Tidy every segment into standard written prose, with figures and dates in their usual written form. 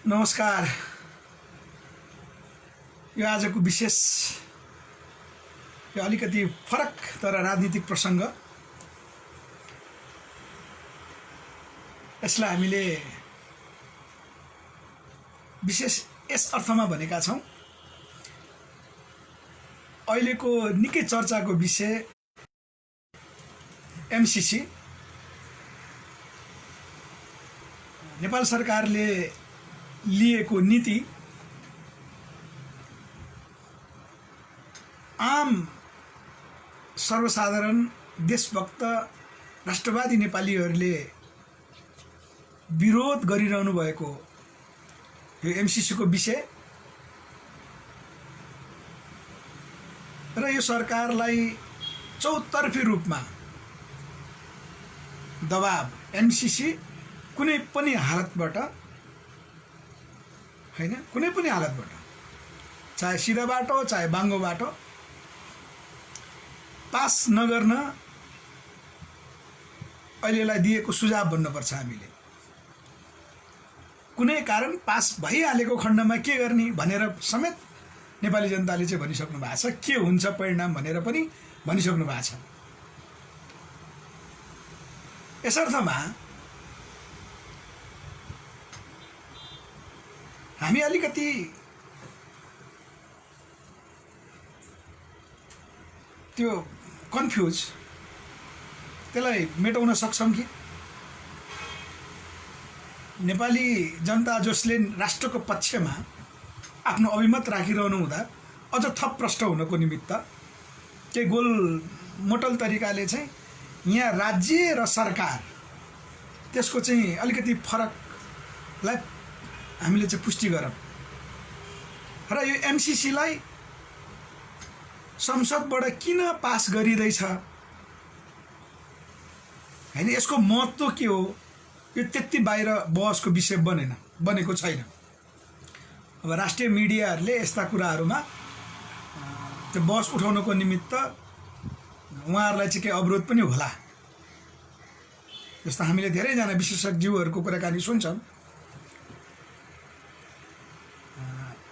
नमस्कार। यो आजको विशेष यो अलिकति फरक तर राजनीतिक प्रसङ्ग। यसलाई हामीले विशेष यस अर्थमा भनेका छौँ, अहिलेको निकै चर्चाको विषय एमसीसी। नेपाल सरकारले लिएको नीति आम सर्वसाधारण देशभक्त राष्ट्रवादी नेपालीहरूले विरोध गरिरहनु भएको यो एमसीसीको विषय र यो सरकारलाई चौतर्फी रूपमा दबाब एमसीसी कुनै पनि हालतबाट हैन, कुनै पनि हालतबाट, चाहे सिधा बाटो चाहे बाङ्गो बाटो पास नगर्न अहिलेलाई दिएको सुझाव भन्नुपर्छ। हामीले कुनै कारण पास भइहालेको खण्डमा के गर्ने भनेर समेत नेपाली जनताले चाहिँ भनिसक्नु भएको छ। के हुन्छ परिणाम भनेर पनि भनिसक्नु भएको छ। यसर्थमा हामी अलिकति त्यो कन्फ्युज त्यसलाई मेटाउन सक्छौँ कि नेपाली जनता जसले राष्ट्रको पक्षमा आफ्नो अभिमत राखिरहनु हुँदा अझ थप प्रष्ट हुनको निमित्त केही गोलमोटल तरिकाले चाहिँ यहाँ राज्य र सरकार त्यसको चाहिँ अलिकति फरकलाई हामीले चाहिँ पुष्टि गरौँ र यो एमसीसीलाई संसदबाट किन पास गरिँदैछ हैन, यसको महत्त्व के हो, यो त्यति बाहिर बहसको विषय बनेको छैन। अब राष्ट्रिय मिडियाहरूले यस्ता कुराहरूमा त्यो बहस उठाउनको निमित्त उहाँहरूलाई चाहिँ केही अवरोध पनि होला। जस्तो हामीले धेरैजना विशेषज्ञहरूको कुराकानी सुन्छौँ।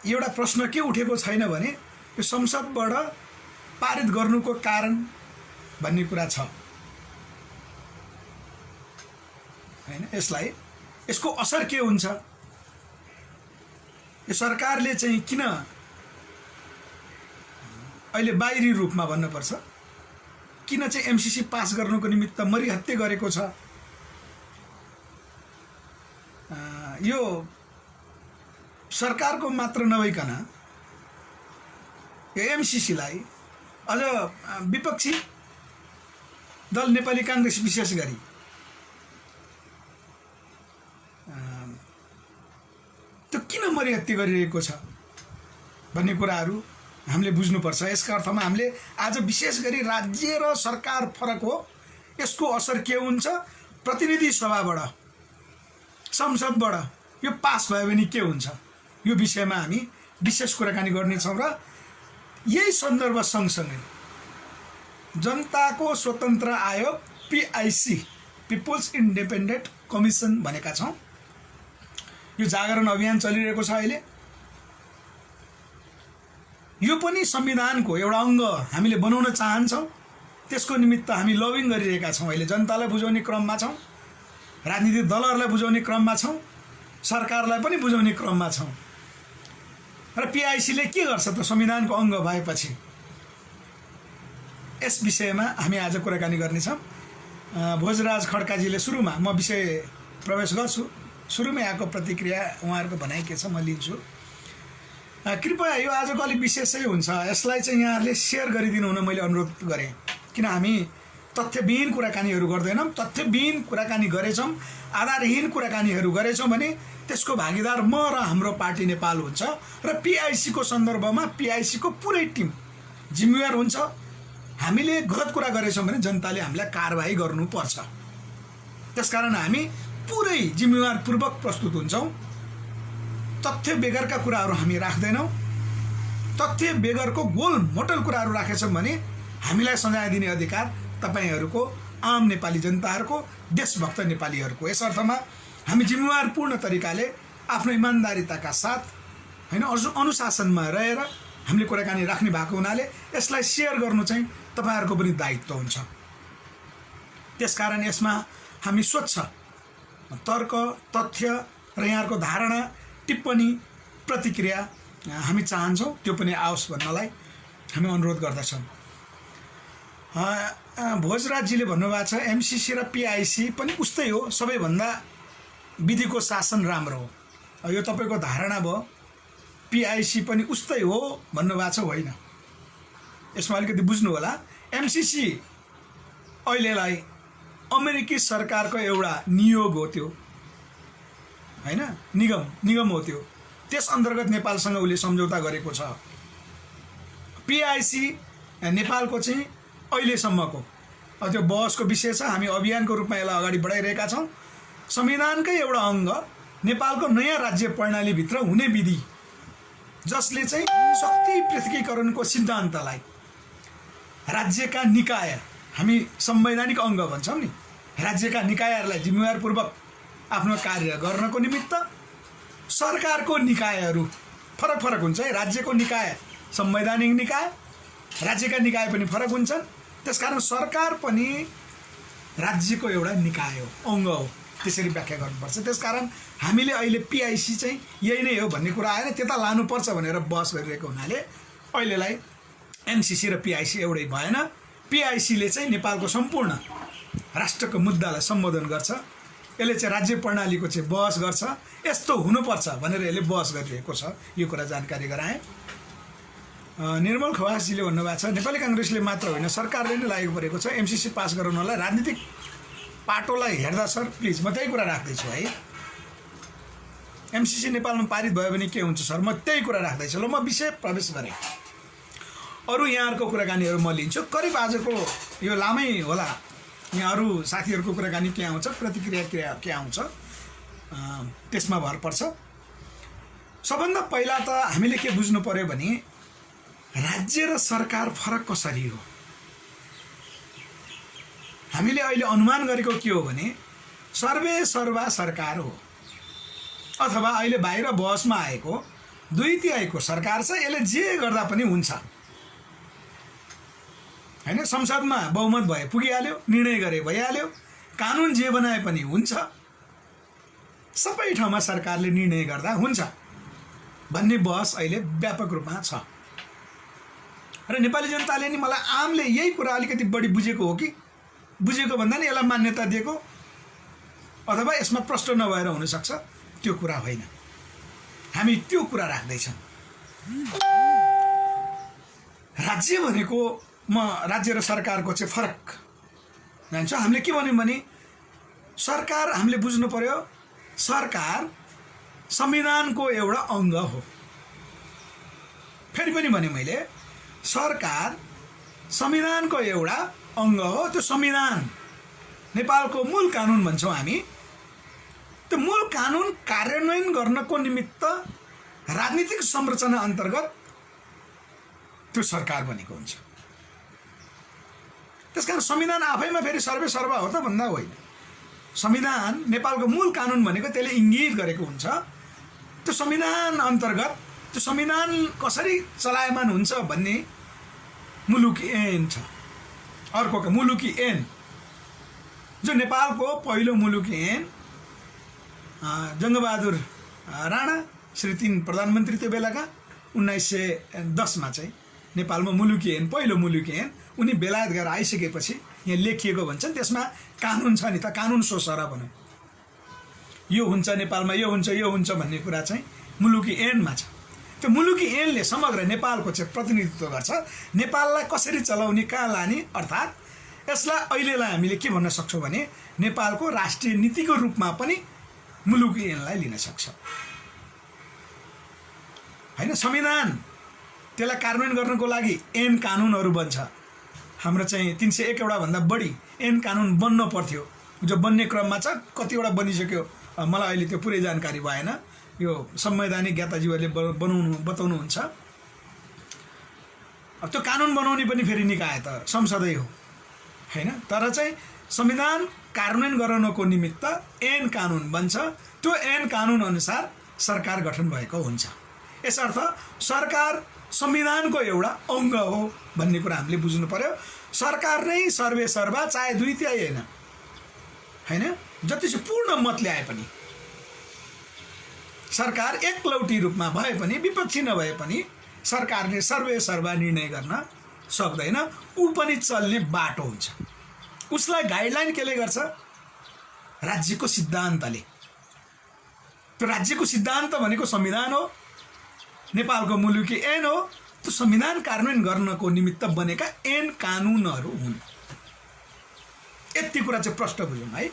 एउटा प्रश्न के उठेको छैन भने यो संसदबाट पारित गर्नुको कारण भन्ने कुरा छ हैन। यसको असर के हुन्छ, यो सरकारले चाहिँ किन अहिले बाहिरी रूपमा भन्नुपर्छ किन चाहिँ एमसीसी पास गर्नुको निमित्त मरिहत्ते गरेको छ। यो सरकारको मात्र नभइकन यो एमसीसीलाई अझ विपक्षी दल नेपाली काङ्ग्रेस विशेष गरी त्यो किन मरिहत्ते गरिरहेको छ भन्ने कुराहरू हामीले बुझ्नुपर्छ। यसका अर्थमा हामीले आज विशेष गरी राज्य र सरकार फरक हो, यसको असर के हुन्छ, प्रतिनिधि सभाबाट संसदबाट यो पास भयो भने के हुन्छ, यो विषयमा हामी विशेष कुराकानी गर्नेछौँ। र यही सन्दर्भ सँगसँगै जनताको स्वतन्त्र आयोग पीआईसी पिपुल्स इन्डिपेन्डेन्ट कमिसन भनेका छौँ। यो जागरण अभियान चलिरहेको छ अहिले। यो पनि संविधानको एउटा अङ्ग हामीले बनाउन चाहन्छौँ। त्यसको निमित्त हामी लबिङ गरिरहेका छौँ। अहिले जनतालाई बुझाउने क्रममा छौँ, राजनीतिक दलहरूलाई बुझाउने क्रममा छौँ, सरकारलाई पनि बुझाउने क्रममा छौँ। र पीआईसीले के गर्छ त संविधानको अङ्ग भएपछि, यस विषयमा हामी आज कुराकानी गर्नेछौँ। भोजराज खड्काजीले सुरुमा, म विषय प्रवेश गर्छु, सुरुमै आएको प्रतिक्रिया उहाँहरूको भनाइ के छ म लिन्छु। कृपया यो आजको अलिक विशेषै हुन्छ, यसलाई चाहिँ यहाँहरूले सेयर गरिदिनु हुन मैले अनुरोध गरेँ। किन हामी तथ्यविहीन कुराकानीहरू गर्दैनौँ। तथ्यविहीन कुराकानी गरेछौँ, आधारहीन कुराकानीहरू गरेछौँ भने त्यसको भागीदार म र हाम्रो पार्टी नेपाल हुन्छ र पीआईसीको सन्दर्भमा पीआईसीको पुरै टिम जिम्मेवार हुन्छ। हामीले गलत कुरा गरेछौँ भने जनताले हामीलाई कारबाही गर्नुपर्छ। त्यसकारण हामी पुरै जिम्मेवारपूर्वक प्रस्तुत हुन्छौँ। तथ्य बेगरका कुराहरू हामी राख्दैनौँ। तथ्य बेगरको गोलमोटल कुराहरू राखेछौँ भने हामीलाई सजाय दिने अधिकार तपाईहरूको आम नेपाली जनताहरूको, देशभक्त नेपालीहरूको। यस अर्थमा हामी जिम्मेवारपूर्ण तरिकाले आफ्नो इमान्दारिताका साथ हैन अनुशासनमा रहेर हामीले कुराकानी राख्ने भएको हुनाले यसलाई सेयर गर्नु चाहिँ तपाईहरुको पनि दायित्व हुन्छ। त्यसकारण यसमा हामी स्वच्छ तर्क तथ्य र यहाँहरुको धारणा टिप्पणी प्रतिक्रिया हामी चाहन्छौं त्यो पनि आओस् भन्नलाई हामी अनुरोध गर्दछौं। भोजराजजीले भन्नुभएको छ एमसीसी र पीआईसी पनि उस्तै हो, सबैभन्दा विधिको शासन राम्रो हो। यो तपाईको धारणा भयो। पीआईसी पनि उस्तै हो भन्नुभएको छ, होइन। यसमा अलिकति बुझ्नु होला। एमसीसी अहिलेलाई अमेरिकी सरकारको एउटा नियोग हो, त्यो हैन, निगम हो त्यो। त्यस अन्तर्गत नेपालसँग उले सम्झौता गरेको छ। पीआईसी नेपालको चाहिँ अहिलेसम्मको त्यो बहसको विषय छ। हामी अभियानको रूपमा यसलाई अगाडि बढाइरहेका छौं। संविधानकै एउटा अङ्ग नेपालको नयाँ राज्य प्रणालीभित्र हुने विधि, जसले चाहिँ शक्ति पृथकीकरणको सिद्धान्तलाई राज्यका निकाय, हामी संवैधानिक अङ्ग भन्छौं नि, राज्यका निकायहरूलाई जिम्मेवारपूर्वक आफ्नो कार्य गर्नको निमित्त सरकारको निकायहरू फरक हुन्छ है। राज्यको निकाय संवैधानिक निकाय, राज्यका निकाय पनि फरक हुन्छन्। त्यसकारण सरकार पनि राज्यको एउटा निकाय हो, अङ्ग हो, त्यसरी व्याख्या गर्नुपर्छ। त्यसकारण हामीले अहिले पीआईसी चाहिँ यही नै हो भन्ने कुरा आएन, त्यता लानुपर्छ भनेर बहस गरिरहेको हुनाले अहिलेलाई एमसीसी र पीआईसी एउटै भएन। पीआईसीले चाहिँ नेपालको सम्पूर्ण राष्ट्रको मुद्दालाई सम्बोधन गर्छ, यसले चाहिँ राज्य प्रणालीको चाहिँ बहस गर्छ, यस्तो हुनुपर्छ भनेर यसले बहस गरिरहेको छ। यो कुरा जानकारी गराएँ। निर्मल खवासजीले भन्नुभएको छ नेपाली कांग्रेसले मात्र होइन सरकारले नै लागू गरेको छ एमसीसी पास गराउनलाई। राजनीतिक पाटोलाई हेर्दा सर प्लिज म त्यही कुरा राख्दैछु है। एमसीसी नेपालमा पारित भयो भने के हुन्छ सर, म त्यही कुरा राख्दैछु। ल म विषय प्रवेश गरेँ। अरू यहाँहरुको कुराकानीहरू म लिन्छु। करिब आजको यो लामै होला, यहाँ अरू साथीहरूको कुराकानी के आउँछ, प्रतिक्रिया के आउँछ त्यसमा भर पर्छ। सबभन्दा पहिला त हामीले के बुझ्नु पर्यो भने राज्य र सरकार फरक कसरी हो। हामीले अहिले अनुमान गरेको के हो भने सर्वे सर्वा सरकार हो, अथवा अहिले बाहिर बहसमा आएको 2/3 सरकार छ, यसले जे गर्दा पनि हुन्छ हैन। संसदमा बहुमत भए पुगिहाल्यो, निर्णय गरे भइहाल्यो, कानुन जे बनाए पनि हुन्छ, सबै ठाउँमा सरकारले निर्णय गर्दा हुन्छ भन्ने बहस अहिले व्यापक रूपमा छ। र नेपाली जनताले नि मलाई आमले यही कुरा अलिकति बढी बुझेको हो कि बुझेको भन्दा नि यसलाई मान्यता दिएको अथवा यसमा प्रश्न नभएर हुन सक्छ, त्यो कुरा होइन। हामी त्यो कुरा राख्दैछौँ। राज्य भनेको म राज्य र सरकारको चाहिँ फरक जान्छ। हामीले के भन्यौं भने सरकार हामीले बुझ्नु पर्यो, सरकार संविधानको एउटा अङ्ग हो। फेरि पनि भने मैले सरकार संविधानको एउटा अङ्ग हो। त्यो संविधान नेपालको मूल कानुन भन्छौँ हामी। त्यो मूल कानुन कार्यान्वयन गर्नको निमित्त राजनीतिक संरचना अन्तर्गत त्यो सरकार बनेको हुन्छ। त्यसकारण संविधान आफैमा फेरि सर्वे सर्वा हो त भन्दा होइन। संविधान नेपालको मूल कानुन भनेको त्यसले इङ्गित गरेको हुन्छ। त्यो संविधान अन्तर्गत त्यो संविधान कसरी चलायमान हुन्छ भन्ने मुलुकी ऐन छ। अर्को मुलुकी ऐन जो नेपालको पहिलो मुलुकी ऐन जङ्गबहादुर राणा श्री 3 प्रधानमन्त्री त्यो बेलाका 1910 मा चाहिँ नेपालमा मुलुकी ऐन, पहिलो मुलुकी ऐन उनी बेलायत गएर आइसकेपछि यहाँ लेखिएको भन्छन्। त्यसमा कानुन छ नि त, कानुन सोसर भनौँ, यो हुन्छ नेपालमा, यो हुन्छ भन्ने कुरा चाहिँ मुलुकी ऐनमा छ। त्यो मुलुकी ऐनले समग्र नेपालको चाहिँ प्रतिनिधित्व गर्छ। नेपाललाई कसरी चलाउने, कहाँ लाने, अर्थात् यसलाई अहिलेलाई हामीले के भन्न सक्छौँ भने नेपालको राष्ट्रिय नीतिको रूपमा पनि मुलुकी ऐनलाई लिन सक्छ हैन। संविधान त्यसलाई कार्यान्वयन गर्नको लागि ऐन कानुनहरू बन्छ। हाम्रो चाहिँ 301 वटा भन्दा बढी ऐन कानुन बन्न पर्थ्यो, जो बन्ने क्रममा छ। कतिवटा बनिसक्यो मलाई अहिले त्यो पुरै जानकारी भएन, यो संवैधानिक ज्ञाताज्यूहरूले बताउनुहुन्छ। अब त्यो कानुन बनाउने पनि फेरि निकाय त संसदै हो हैन। तर चाहिँ संविधान कार्यान्वयन गराउनको निमित्त ऐन कानुन बन्छ। त्यो ऐन कानुन अनुसार सरकार गठन भएको हुन्छ। यसर्थ सरकार संविधानको एउटा अङ्ग हो भन्ने कुरा हामीले बुझ्नु पर्यो। सरकार नै सर्वे सर्वा, चाहे दुई तिहाई होइन, जति पूर्ण मत ल्याए पनि, सरकार एकलौटी रूपमा भए पनि, विपक्षी नभए पनि सरकारले सर्वे सर्वा निर्णय गर्न सक्दैन। ऊ पनि चल्ने बाटो हुन्छ। उसलाई गाइडलाइन केले गर्छ? राज्यको सिद्धान्तले। त्यो राज्यको सिद्धान्त भनेको संविधान हो, नेपालको मुलुकी ऐन हो। त्यो संविधान कार्यान्वयन गर्नको निमित्त बनेका ऐन कानुनहरू हुन्। यति कुरा चाहिँ प्रष्ट बुझौँ है।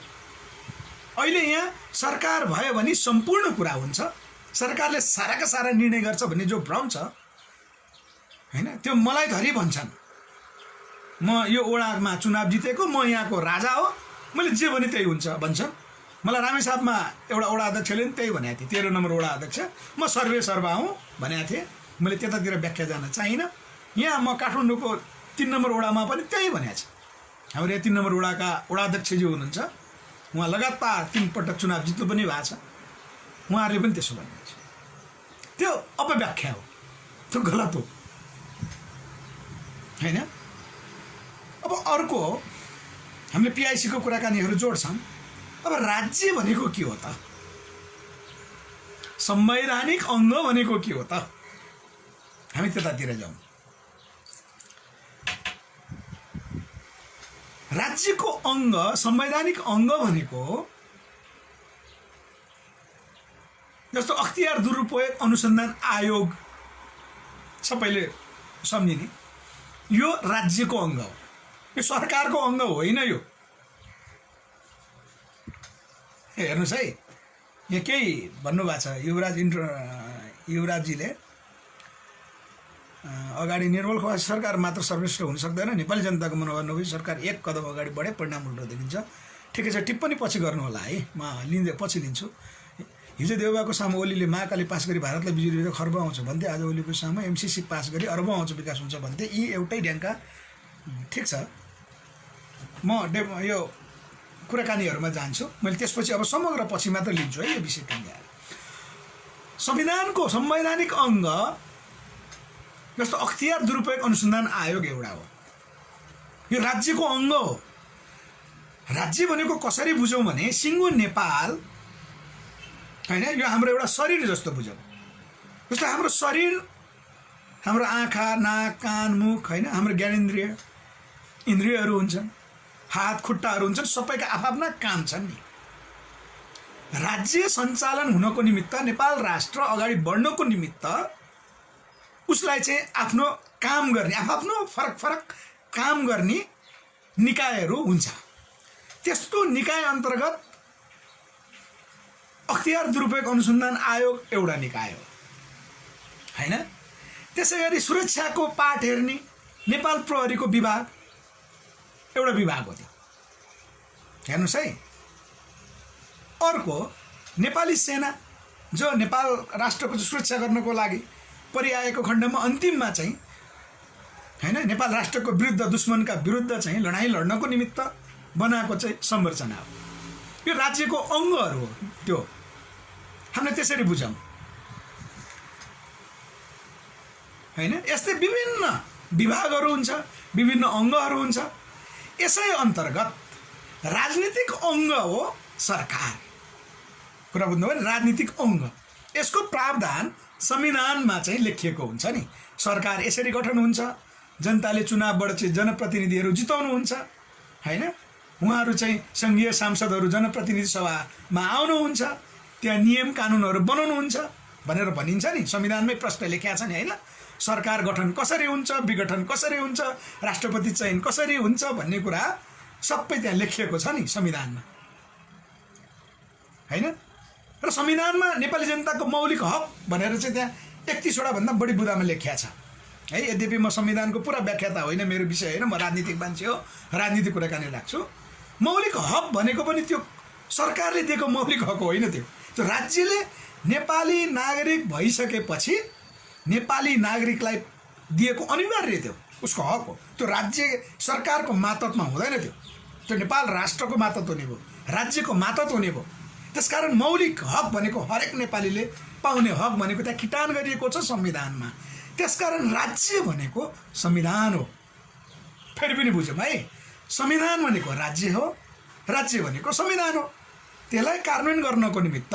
अहिले यहाँ सरकार भयो भने सम्पूर्ण कुरा हुन्छ, सरकारले साराका सारा निर्णय गर्छ भन्ने जो भ्रम छ होइन, त्यो मलाई धरी भन्छन्। म यो वडामा चुनाव जितेको, म यहाँको राजा हो, मैले जे भने त्यही हुन्छ भन्छन्। मलाई रामेछापमा एउटा वडा अध्यक्षले पनि त्यही भनेको थिएँ, 13 नम्बर वडा अध्यक्ष, म सर्वे सर्वा हुँ भनेको थिएँ। मैले त्यतातिर व्याख्या जान चाहिनँ। यहाँ म काठमाडौँको 3 नम्बर वडामा पनि त्यही भनेको छ। हाम्रो यहाँ 3 नम्बर वडाका वडा अध्यक्षजी हुनुहुन्छ, उहाँ लगातार 3 पटक चुनाव जित्नु पनि भएको छ। उहाँहरूले पनि त्यसो भन्नुहुन्छ। त्यो अपव्याख्या हो, त्यो गलत हो होइन। अब अर्को हामीले पिआइसीको कुराकानीहरू जोड्छौँ। अब राज्य भनेको के हो त? संवैधानिक अङ्ग भनेको के हो त? हामी त्यतातिर जाउँ। राज्यको अङ्ग, संवैधानिक अङ्ग भनेको जस्तो अख्तियार दुरुपयोग अनुसन्धान आयोग सबैले सम्झिने, यो राज्यको अङ्ग हो, यो सरकारको अङ्ग होइन। यो हेर्नुहोस् है, यहाँ केही भन्नुभएको छ युवराजजीले अगाडि निर्मल खवास सरकार मात्र सर्वश्रेष्ठ हुन सक्दैन, नेपाली जनताको मनोभाव नभई सरकार एक कदम अगाडि बढे परिणाम उल्टो देखिन्छ। ठिकै छ, टिप्पणी पछि गर्नु होला है, म पछि लिन्छु। हिजो देउबाको सामु ओलीले महाकाली पास गरी भारतलाई बिजुली बिल खर्ब आउँछ भन्थे, आज ओलीको सामु एमसिसी पास गरी अर्ब आउँछ विकास हुन्छ भन्थे। यी एउटै ढ्याङ्का। ठिक छ, म यो कुराकानीहरूमा जान्छु। मैले त्यसपछि अब समग्र पछि मात्र लिन्छु है यो विषय टुङ्ग्याएर। संविधानको संवैधानिक अङ्ग जस्तो अख्तियार दुरुपयोग अनुसन्धान आयोग एउटा हो, यो राज्यको अङ्ग हो। राज्य भनेको कसरी बुझौँ भने सिङ्गो नेपाल होइन, यो हाम्रो एउटा शरीर जस्तो बुझौँ। जस्तो हाम्रो शरीर, हाम्रो आँखा, नाक, कान, मुख होइन, हाम्रो ज्ञानेन्द्रिय इन्द्रियहरू हुन्छन्, हात खुट्टाहरू हुन्छन्, सबैका आफ्ना काम छन् नि। राज्य सञ्चालन हुनको निमित्त, नेपाल राष्ट्र अगाडि बढ्नको निमित्त उसलाई चाहिँ आफ्नो काम गर्ने, आफ्नो फरक फरक काम गर्ने निकायहरू हुन्छ। त्यस्तो निकाय अन्तर्गत अख्तियार दुरुपयोग अनुसन्धान आयोग एउटा निकाय हो होइन। त्यसै गरी सुरक्षाको पाठ हेर्ने नेपाल प्रहरीको विभाग एउटा विभाग हो त्यो। हेर्नुहोस् है, अर्को नेपाली सेना जो नेपाल राष्ट्रको सुरक्षा गर्नको लागि परिआएको खण्डमा अन्तिममा चाहिँ होइन, नेपाल राष्ट्रको विरुद्ध, दुश्मनका विरुद्ध चाहिँ लडाइँ लड्नको निमित्त बनाएको चाहिँ संरचना हो। यो राज्यको अङ्गहरू हो। त्यो हामीले त्यसरी बुझौँ होइन। यस्तै विभिन्न विभागहरू हुन्छ, विभिन्न अङ्गहरू हुन्छ। यसै अन्तर्गत राजनीतिक अङ्ग हो सरकार। कुरा बुझ्नुभयो नि, राजनीतिक अङ्ग। यसको प्रावधान संविधानमा चाहिँ लेखिएको हुन्छ नि। सरकार यसरी गठन हुन्छ, जनताले चुनावबाट चाहिँ जनप्रतिनिधिहरू जिताउनुहुन्छ होइन। उहाँहरू चाहिँ सङ्घीय सांसदहरू जनप्रतिनिधि सभामा आउनुहुन्छ, त्यहाँ नियम कानुनहरू बनाउनुहुन्छ भनेर भनिन्छ नि। संविधानमै प्रश्न लेखिया छ नि होइन। सरकार गठन कसरी हुन्छ, विघटन कसरी हुन्छ, राष्ट्रपति चयन कसरी हुन्छ भन्ने कुरा सबै त्यहाँ लेखिएको छ नि संविधानमा होइन। र संविधानमा नेपाली जनताको मौलिक हक भनेर चाहिँ त्यहाँ 31 वटा भन्दा बढी बुँदामा लेखिया छ है। यद्यपि म संविधानको पुरा व्याख्याता होइन, मेरो विषय होइन, म राजनीतिक मान्छे हो, राजनीतिक कुराकानी राख्छु। मौलिक हक भनेको पनि त्यो सरकारले दिएको मौलिक हक होइन। त्यो राज्यले नेपाली नागरिक भइसकेपछि नेपाली नागरिकलाई दिएको अनिवार्य त्यो उसको हक हो। त्यो राज्य सरकारको मातहतमा हुँदैन। त्यो नेपाल राष्ट्रको मातहत हुने भयो, राज्यको मातहत हुने भयो। त्यसकारण मौलिक हक भनेको हरेक नेपालीले पाउने हक भनेको त्यहाँ किटान गरिएको छ संविधानमा। त्यसकारण राज्य भनेको संविधान हो। फेरि पनि बुझौँ है, संविधान भनेको राज्य हो, राज्य भनेको संविधान हो। त्यसलाई कार्यान्वयन गर्नको निमित्त,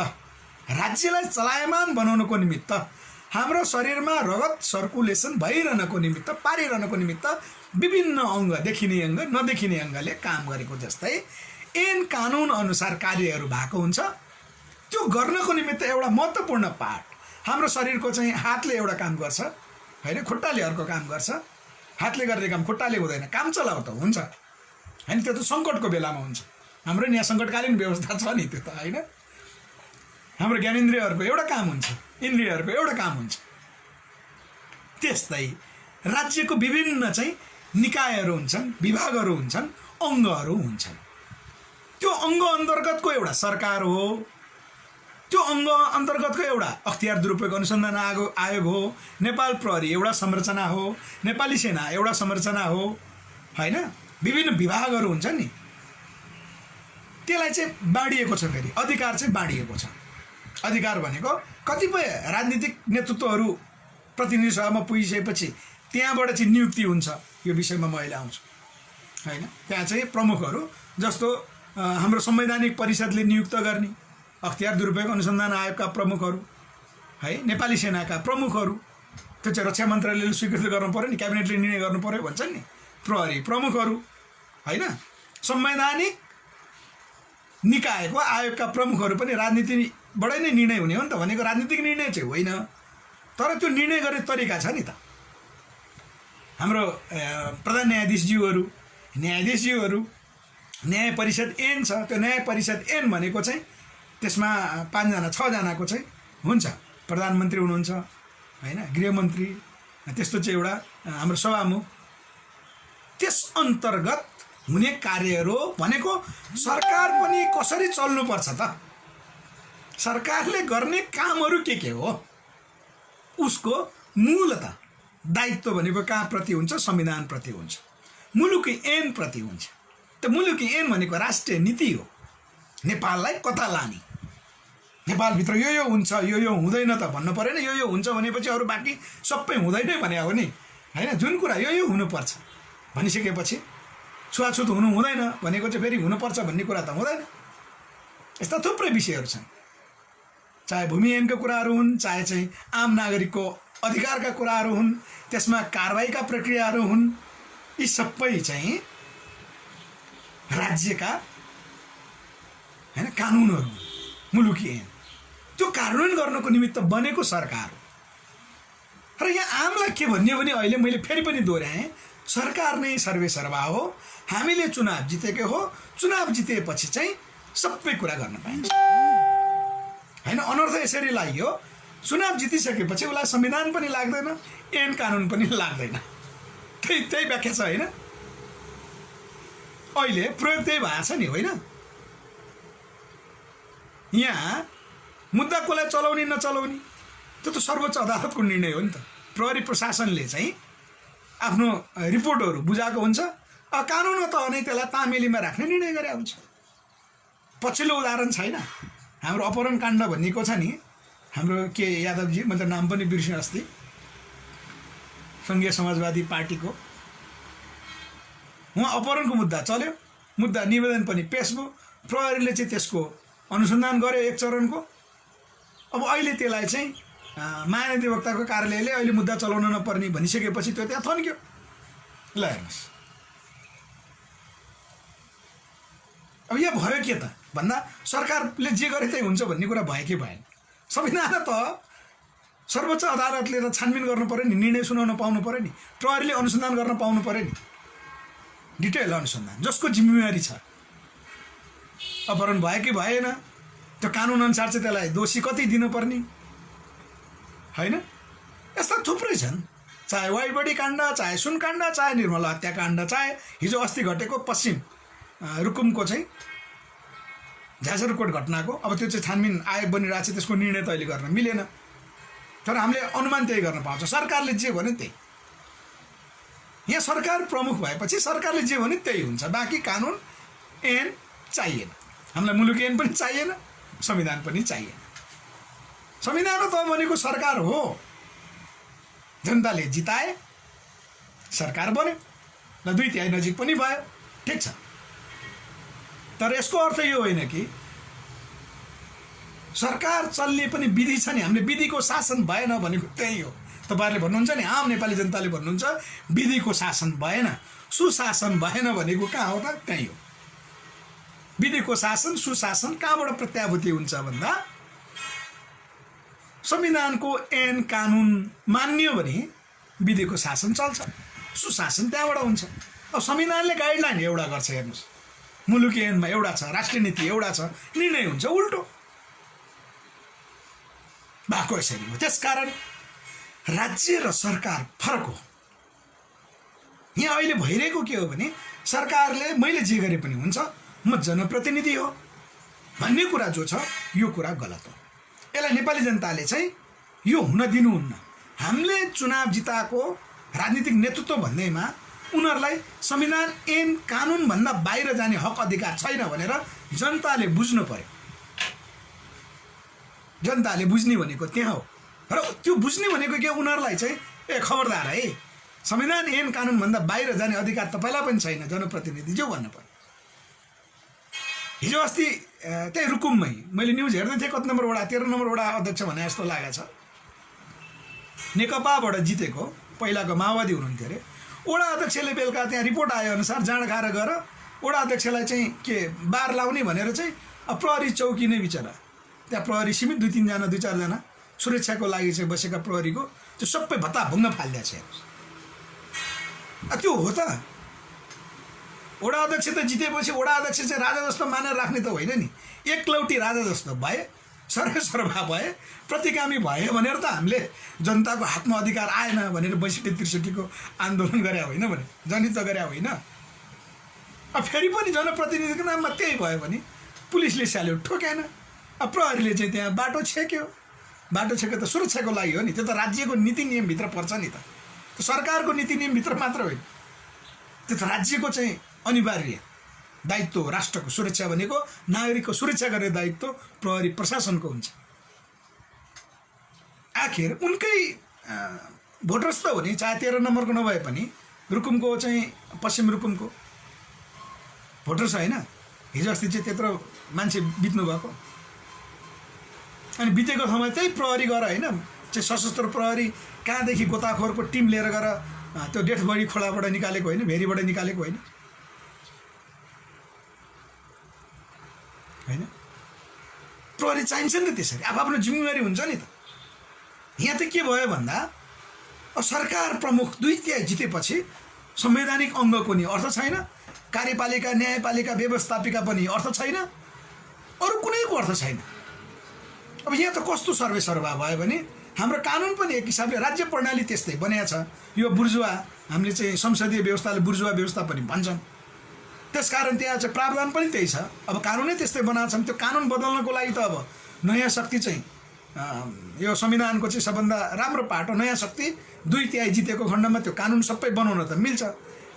राज्यलाई चलायमान बनाउनको निमित्त, हाम्रो शरीरमा रगत सर्कुलेसन भइरहनको निमित्त, पारिरहनको निमित्त विभिन्न अङ्ग, देखिने अङ्ग नदेखिने अङ्गले काम गरेको जस्तै ऐन कानुन अनुसार कार्यहरू भएको हुन्छ। त्यो गर्नको निमित्त एउटा महत्त्वपूर्ण पार्ट हाम्रो शरीरको चाहिँ हातले एउटा काम गर्छ होइन, खुट्टाले अर्को काम गर्छ। हातले गर्ने काम खुट्टाले हुँदैन, काम चलाउ त हुन्छ होइन, त्यो त सङ्कटको बेलामा हुन्छ। हाम्रो यहाँ सङ्कटकालीन व्यवस्था छ नि, त्यो त होइन। हाम्रो ज्ञानेन्द्रियहरूको एउटा काम हुन्छ, इन्द्रियहरूको एउटा काम हुन्छ। त्यस्तै राज्यको विभिन्न चाहिँ निकायहरू हुन्छन्, विभागहरू हुन्छन्, अङ्गहरू हुन्छन्। त्यो अङ्ग अन्तर्गतको एउटा सरकार हो, त्यो अङ्ग अन्तर्गतको एउटा अख्तियार दुरुपयोग अनुसन्धान आयोग हो, नेपाल प्रहरी एउटा संरचना हो, नेपाली सेना एउटा संरचना हो होइन। विभिन्न विभागहरू हुन्छन् नि, त्यसलाई चाहिँ बाँडिएको छ। फेरि अधिकार चाहिँ बाँडिएको छ। अधिकार भनेको कतिपय राजनीतिक नेतृत्वहरू प्रतिनिधि सभामा पुगिसकेपछि त्यहाँबाट चाहिँ नियुक्ति हुन्छ। यो विषयमा म अहिले आउँछु होइन। त्यहाँ चाहिँ प्रमुखहरू जस्तो हाम्रो संवैधानिक परिषदले नियुक्त गर्ने अख्तियार दुरुपयोग अनुसन्धान आयोगका प्रमुखहरू है, नेपाली सेनाका प्रमुखहरू, त्यो चाहिँ रक्षा मन्त्रालयले स्वीकृत गर्नु पऱ्यो नि, क्याबिनेटले निर्णय गर्नु पऱ्यो भन्छन् नि। प्रहरी प्रमुखहरू होइन, संवैधानिक निकायको आयोगका प्रमुखहरू पनि राजनीतिबाटै नै निर्णय हुने हो नि त। भनेको राजनीतिक निर्णय चाहिँ होइन, तर त्यो निर्णय गर्ने तरिका छ नि त। हाम्रो प्रधान न्यायाधीशज्यूहरू, न्यायाधीशज्यूहरू, न्याय परिषद ऐन छ। त्यो न्याय परिषद ऐन भनेको चाहिँ त्यसमा 5 जना 6 जनाको चाहिँ हुन्छ। प्रधानमन्त्री हुनुहुन्छ होइन, गृहमन्त्री, त्यस्तो चाहिँ एउटा हाम्रो सभामुख। त्यस अन्तर्गत हुने कार्यहरू भनेको सरकार पनि कसरी चल्नुपर्छ त, सरकारले गर्ने कामहरू के हो, उसको मूलतः दायित्व भनेको कहाँप्रति हुन्छ? संविधानप्रति हुन्छ, मुलुकी ऐनप्रति हुन्छ। त्यो मुलुकी ऐन भनेको राष्ट्रिय नीति हो। नेपाललाई कता लाने, नेपालभित्र यो हुन्छ, यो हुँदैन त भन्नु परेन। यो हुन्छ भनेपछि अरू बाँकी सबै हुँदैन भने हो नि होइन। जुन कुरा यो हुनुपर्छ भनिसकेपछि छुवाछुत हुनु हुँदैन भनेको चाहिँ फेरि हुनुपर्छ भन्ने कुरा त हुँदैन। यस्ता थुप्रै विषयहरू छन्, चाहे भूमि ऐनको कुराहरू हुन्, चाहे चाहिँ आम नागरिकको अधिकारका कुराहरू हुन्, त्यसमा कारबाहीका प्रक्रियाहरू हुन्। यी सबै चाहिँ राज्यका होइन कानुनहरू, मुलुकी ऐन, त्यो कार्यान्वयन गर्नको निमित्त बनेको सरकार हो। र यहाँ आमलाई के भन्ने हो भने अहिले मैले फेरि पनि दोहोऱ्याएँ, सरकार नै सर्वेसर्वा हो। हामीले चुनाव जितेको हो, चुनाव जितेपछि चाहिँ सबै कुरा गर्न पाइन्छ होइन। अनर्थ यसरी लाग्यो, चुनाव जितिसकेपछि उसलाई संविधान पनि लाग्दैन, ऐन कानुन पनि लाग्दैन। त्यही व्याख्या छ होइन। अहिले प्रयोग त्यही भएको छ नि होइन। यहाँ मुद्दा कसलाई चलाउने नचलाउने त्यो त सर्वोच्च अदालतको निर्णय हो नि त। प्रहरी प्रशासनले चाहिँ आफ्नो रिपोर्टहरू बुझाएको हुन्छ, कानुन त नै त्यसलाई तामेलीमा राख्ने निर्णय गरे हुन्छ। पछिल्लो उदाहरण छैन, हाम्रो अपहरण काण्ड भनिएको छ नि, हाम्रो के यादवजी, म त नाम पनि बिर्सेँ अस्ति, सङ्घीय समाजवादी पार्टीको, उहाँ अपहरणको मुद्दा चल्यो, मुद्दा निवेदन पनि पेश भयो, प्रहरीले चाहिँ त्यसको अनुसन्धान गर्यो एक चरणको। अब अहिले त्यसलाई चाहिँ महाधिवक्ताको कार्यालयले अहिले मुद्दा चलाउन नपर्ने भनिसकेपछि त्यो त्यहाँ थन्क्यो। ल हेर्नुहोस्, अब यहाँ भयो के त भन्दा सरकारले जे गरे त्यही हुन्छ भन्ने कुरा भयो कि भएन। संविधान त सर्वोच्च अदालतले त छानबिन गर्नु पऱ्यो नि, निर्णय सुनाउन पाउनु पऱ्यो नि, प्रहरीले अनुसन्धान गर्न पाउनु पऱ्यो नि, डिटेल अनुसन्धान जसको जिम्मेवारी छ। अपहरण भयो कि भएन, त्यो कानुन अनुसार चाहिँ त्यसलाई दोषी कति दिनुपर्ने होइन। यस्ता थुप्रै छन्, चाहे वाइबडी काण्ड, चाहे सुनकाण्ड, चाहे निर्मला हत्याकाण्ड, चाहे हिजो अस्ति घटेको पश्चिम रुकुमको चाहिँ झाँझरकोट घटनाको। अब त्यो चाहिँ छानबिन आयोग बनिरहेको छ, त्यसको निर्णय त अहिले गर्न मिलेन, तर हामीले अनुमान त्यही गर्न पाउँछ। सरकारले जे भन्यो त्यही, यहाँ सरकार प्रमुख भएपछि सरकारले जे भन्यो त्यही हुन्छ। बाँकी कानुन ऐन चाहिएन, हामीलाई मुलुकी ऐन पनि चाहिएन, संविधान पनि चाहिएन। संविधान त भनेको सरकार हो, जनताले जिताए सरकार बन्यो र 2/3 नजिक पनि भयो, ठिक छ। तर यसको अर्थ यो होइन कि सरकार चल्ने पनि विधि छ नि, हामीले विधिको शासन भएन भनेको त्यही हो। तपाईहरुले भन्नुहुन्छ नि, आम नेपाली जनताले भन्नुहुन्छ विधिको शासन भएन, सुशासन भएन भनेको कहाँ हो त? त्यही हो। विधिको शासन सुशासन कहाँबाट प्रत्याभूति हुन्छ भन्दा संविधानको ऐन कानुन मान्यो भने विधिको शासन चल्छ, सुशासन त्यहाँबाट हुन्छ। अब संविधानले गाइडलाइन एउटा गर्छ, हेर्नुस्, मुलुकी ऐनमा एउटा छ, राष्ट्रिय नीति एउटा छ, निर्णय हुन्छ उल्टो भएको यसरी हो। त्यसकारण राज्य र सरकार फरक हो। यहाँ अहिले भइरहेको के हो भने सरकारले मैले जे गरे पनि हुन्छ, म जनप्रतिनिधि हो भन्ने कुरा जो छ यो कुरा गलत हो। यसलाई नेपाली जनताले चाहिँ यो हुन दिनुहुन्न। हामीले चुनाव जिताएको राजनीतिक नेतृत्व भन्दैमा उनीहरूलाई संविधान ऐन कानुन भन्दा बाहिर जाने हक अधिकार छैन भनेर जनताले बुझ्नु पर्यो। जनताले बुझ्ने भनेको त्यहाँ हो। र त्यो बुझ्ने भनेको के, उनीहरूलाई चाहिँ खबरदार है, संविधान ऐन कानुन भन्दा बाहिर जाने अधिकार तपाईलाई पनि छैन, जनप्रतिनिधि जो भन्नु पर्यो। हिजो अस्ति त्यही रुकुममै मैले न्युज हेर्दै थिएँ, कति नम्बर वडा, 13 नम्बर वडा अध्यक्ष भने जस्तो लागेको छ, नेकपाबाट जितेको, पहिलाको माओवादी हुनुहुन्थ्यो अरे। वडा अध्यक्षले बेलुका त्यहाँ रिपोर्ट आए अनुसार जाँड खाएर गएर वडा अध्यक्षलाई चाहिँ के बार लाउने भनेर चाहिँ प्रहरी चौकी नै बिचरा, त्यहाँ प्रहरी सीमित 2-3 जना 2-4 जना सुरक्षाको लागि चाहिँ बसेका प्रहरीको त्यो सबै भत्ता भुङ्ग फालिदिएको छ। त्यो हो त? वडा अध्यक्ष त जितेपछि वडा अध्यक्ष चाहिँ राजा जस्तो मानेर राख्ने त होइन नि, एकलौटी राजा जस्तो भए, सर्वसर्वा भए, प्रतिगामी भए भनेर त हामीले जनताको हातमा अधिकार आएन भनेर 62-63 को आन्दोलन गरे होइन भने, जनहित गरे होइन। अब फेरि पनि जनप्रतिनिधिको नाममा त्यही भयो भने पुलिसले स्याल्युट ठोकेन, अब प्रहरीले चाहिँ त्यहाँ बाटो छेक्यो। बाटो छेक्यो त सुरक्षाको लागि हो नि, त्यो त राज्यको नीति नियमभित्र पर्छ नि त, सरकारको नीति नियमभित्र मात्र होइन, त्यो त राज्यको चाहिँ अनिवार्य दायित्व हो। राष्ट्रको सुरक्षा भनेको नागरिकको सुरक्षा गर्ने दायित्व प्रहरी प्रशासनको हुन्छ। आखिर उनकै भोटर्स त हो नि, चाहे 13 नम्बरको नभए पनि रुकुमको चाहिँ पश्चिम रुकुमको भोटर्स होइन। हिजो अस्ति चाहिँ त्यत्रो मान्छे बित्नु भएको, अनि बितेको ठाउँमा त्यही प्रहरी गएर होइन, चाहिँ सशस्त्र प्रहरी कहाँदेखि गोताखोरको टिम लिएर गएर त्यो डेथ बडी खोलाबाट निकालेको होइन, भेरीबाट निकालेको होइन होइन। प्रहरी चाहिन्छ नि त, त्यसरी आफ्नो जिम्मेवारी हुन्छ नि त। यहाँ त के भयो भन्दा सरकार प्रमुख 2/3 जितेपछि संवैधानिक अङ्गको नि अर्थ छैन, कार्यपालिका न्यायपालिका व्यवस्थापिका पनि अर्थ छैन, अरू कुनैको अर्थ छैन। अब यहाँ त कस्तो सर्वेसर्वा भयो भने हाम्रो कानुन पनि एक हिसाबले राज्य प्रणाली त्यस्तै बनेको छ। यो बुर्जुवा, हामीले चाहिँ संसदीय व्यवस्थाले बुर्जुवा व्यवस्था पनि भन्छन्, त्यसकारण त्यहाँ चाहिँ प्रावधान पनि त्यही छ। अब कानुनै त्यस्तै बनाएको छ, त्यो कानुन बदल्नको लागि त अब नयाँ शक्ति चाहिँ यो संविधानको चाहिँ सबभन्दा राम्रो पाटो, नयाँ शक्ति 2/3 जितेको खण्डमा त्यो कानुन सबै बनाउन त मिल्छ,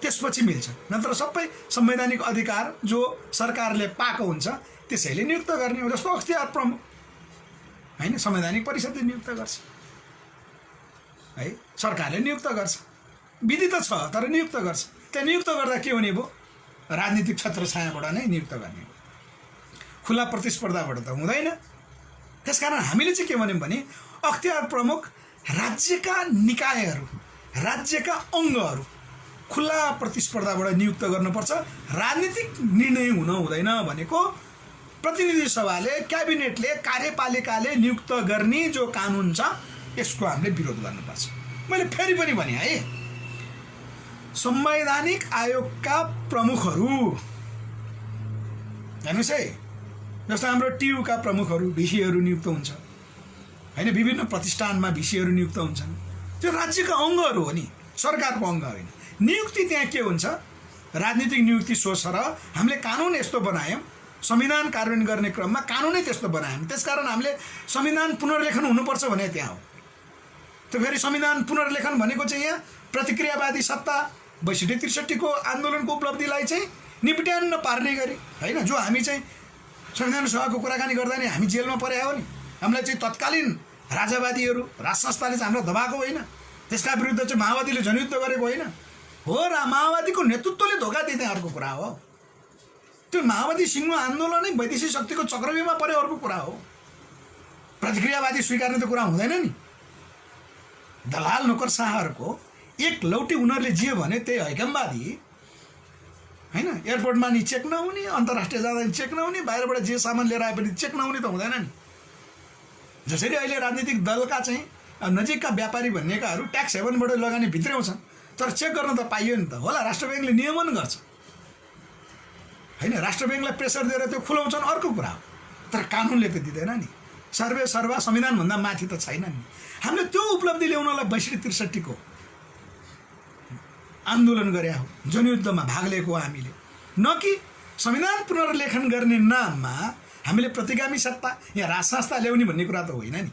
त्यसपछि मिल्छ। नत्र सबै संवैधानिक अधिकार जो सरकारले पाएको हुन्छ त्यसैले नियुक्त गर्ने हो। जस्तो अख्तियार प्रमुख होइन, संवैधानिक परिषदले नियुक्त गर्छ है, सरकारले नियुक्त गर्छ, विधि त छ तर नियुक्त गर्छ। त्यहाँ नियुक्त गर्दा के हुने भयो, राजनीतिक छत्रछायाबाट नै नियुक्त गर्ने, खुला प्रतिस्पर्धाबाट त हुँदैन। त्यसकारण हामीले चाहिँ के भन्यौँ भने अख्तियार प्रमुख राज्यका निकायहरू, राज्यका अङ्गहरू खुला प्रतिस्पर्धाबाट नियुक्त गर्नुपर्छ, राजनीतिक निर्णय हुन हुँदैन भनेको प्रतिनिधि सभाले, क्याबिनेटले, कार्यपालिकाले नियुक्त गर्ने जो कानुन छ यसको हामीले विरोध गर्नुपर्छ। मैले फेरि पनि भने है, संवैधानिक आयोगका प्रमुखहरू हेर्नुहोस् है, जस्तो हाम्रो टियुका प्रमुखहरू भिसीहरू नियुक्त हुन्छ होइन, विभिन्न प्रतिष्ठानमा भिसीहरू नियुक्त हुन्छन्, त्यो राज्यका अङ्गहरू हो नि, सरकारको अङ्ग होइन। नियुक्ति त्यहाँ के हुन्छ, राजनीतिक नियुक्ति सोच र हामीले कानुन यस्तो बनायौँ, संविधान कार्यान्वयन गर्ने क्रममा कानुनै त्यस्तो बनायौँ, त्यसकारण हामीले संविधान पुनर्लेखन हुनुपर्छ भने त्यहाँ हो। त्यो फेरि संविधान पुनर्लेखन भनेको चाहिँ यहाँ प्रतिक्रियावादी सत्ता 62-63 को आन्दोलनको उपलब्धिलाई चाहिँ निपट्यान्न पार्ने गरी होइन, जो हामी चाहिँ संविधान सभाको कुराकानी गर्दा नि हामी जेलमा परे हो नि। हामीलाई चाहिँ तत्कालीन राजावादीहरू राज संस्थाले चाहिँ हामीलाई दबाएको होइन, त्यसका विरुद्ध चाहिँ माओवादीले जनयुद्ध गरेको होइन हो। र माओवादीको नेतृत्वले धोका दिँदै अर्को कुरा हो। त्यो माओवादी सिङ्गो आन्दोलनै वैदेशिक शक्तिको चक्रव्यूहमा परे अर्को कुरा हो। प्रतिक्रियावादी स्वीकार्ने त कुरा हुँदैन नि। दलाल नोकरशाहहरूको एक लौटी उनीहरूले जियो भने त्यही हैकमवादी होइन। एयरपोर्टमा नि चेक नहुने, अन्तर्राष्ट्रिय जाँदा नि चेक नहुने, बाहिरबाट जे सामान लिएर आए पनि चेक नहुने त हुँदैन नि। जसरी अहिले राजनीतिक दलका चाहिँ नजिकका व्यापारी भन्नेकाहरू ट्याक्स हेभनबाट लगानी भित्र्याउँछन्, तर चेक गर्न त पाइयो नि त। होला राष्ट्र ब्याङ्कले नियमन गर्छ होइन, राष्ट्र ब्याङ्कलाई प्रेसर दिएर त्यो खुलाउँछन् अर्को कुरा हो, तर कानुनले त दिँदैन नि। सर्वे सर्वा संविधानभन्दा माथि त छैन नि। हामीले त्यो उपलब्धि ल्याउनलाई 62-63 को आन्दोलन गरे हो, जनयुद्धमा भाग लिएको हामीले, न कि संविधान पुनर्लेखन गर्ने नाममा हामीले प्रतिगामी सत्ता या राज संस्था ल्याउने भन्ने कुरा त होइन नि।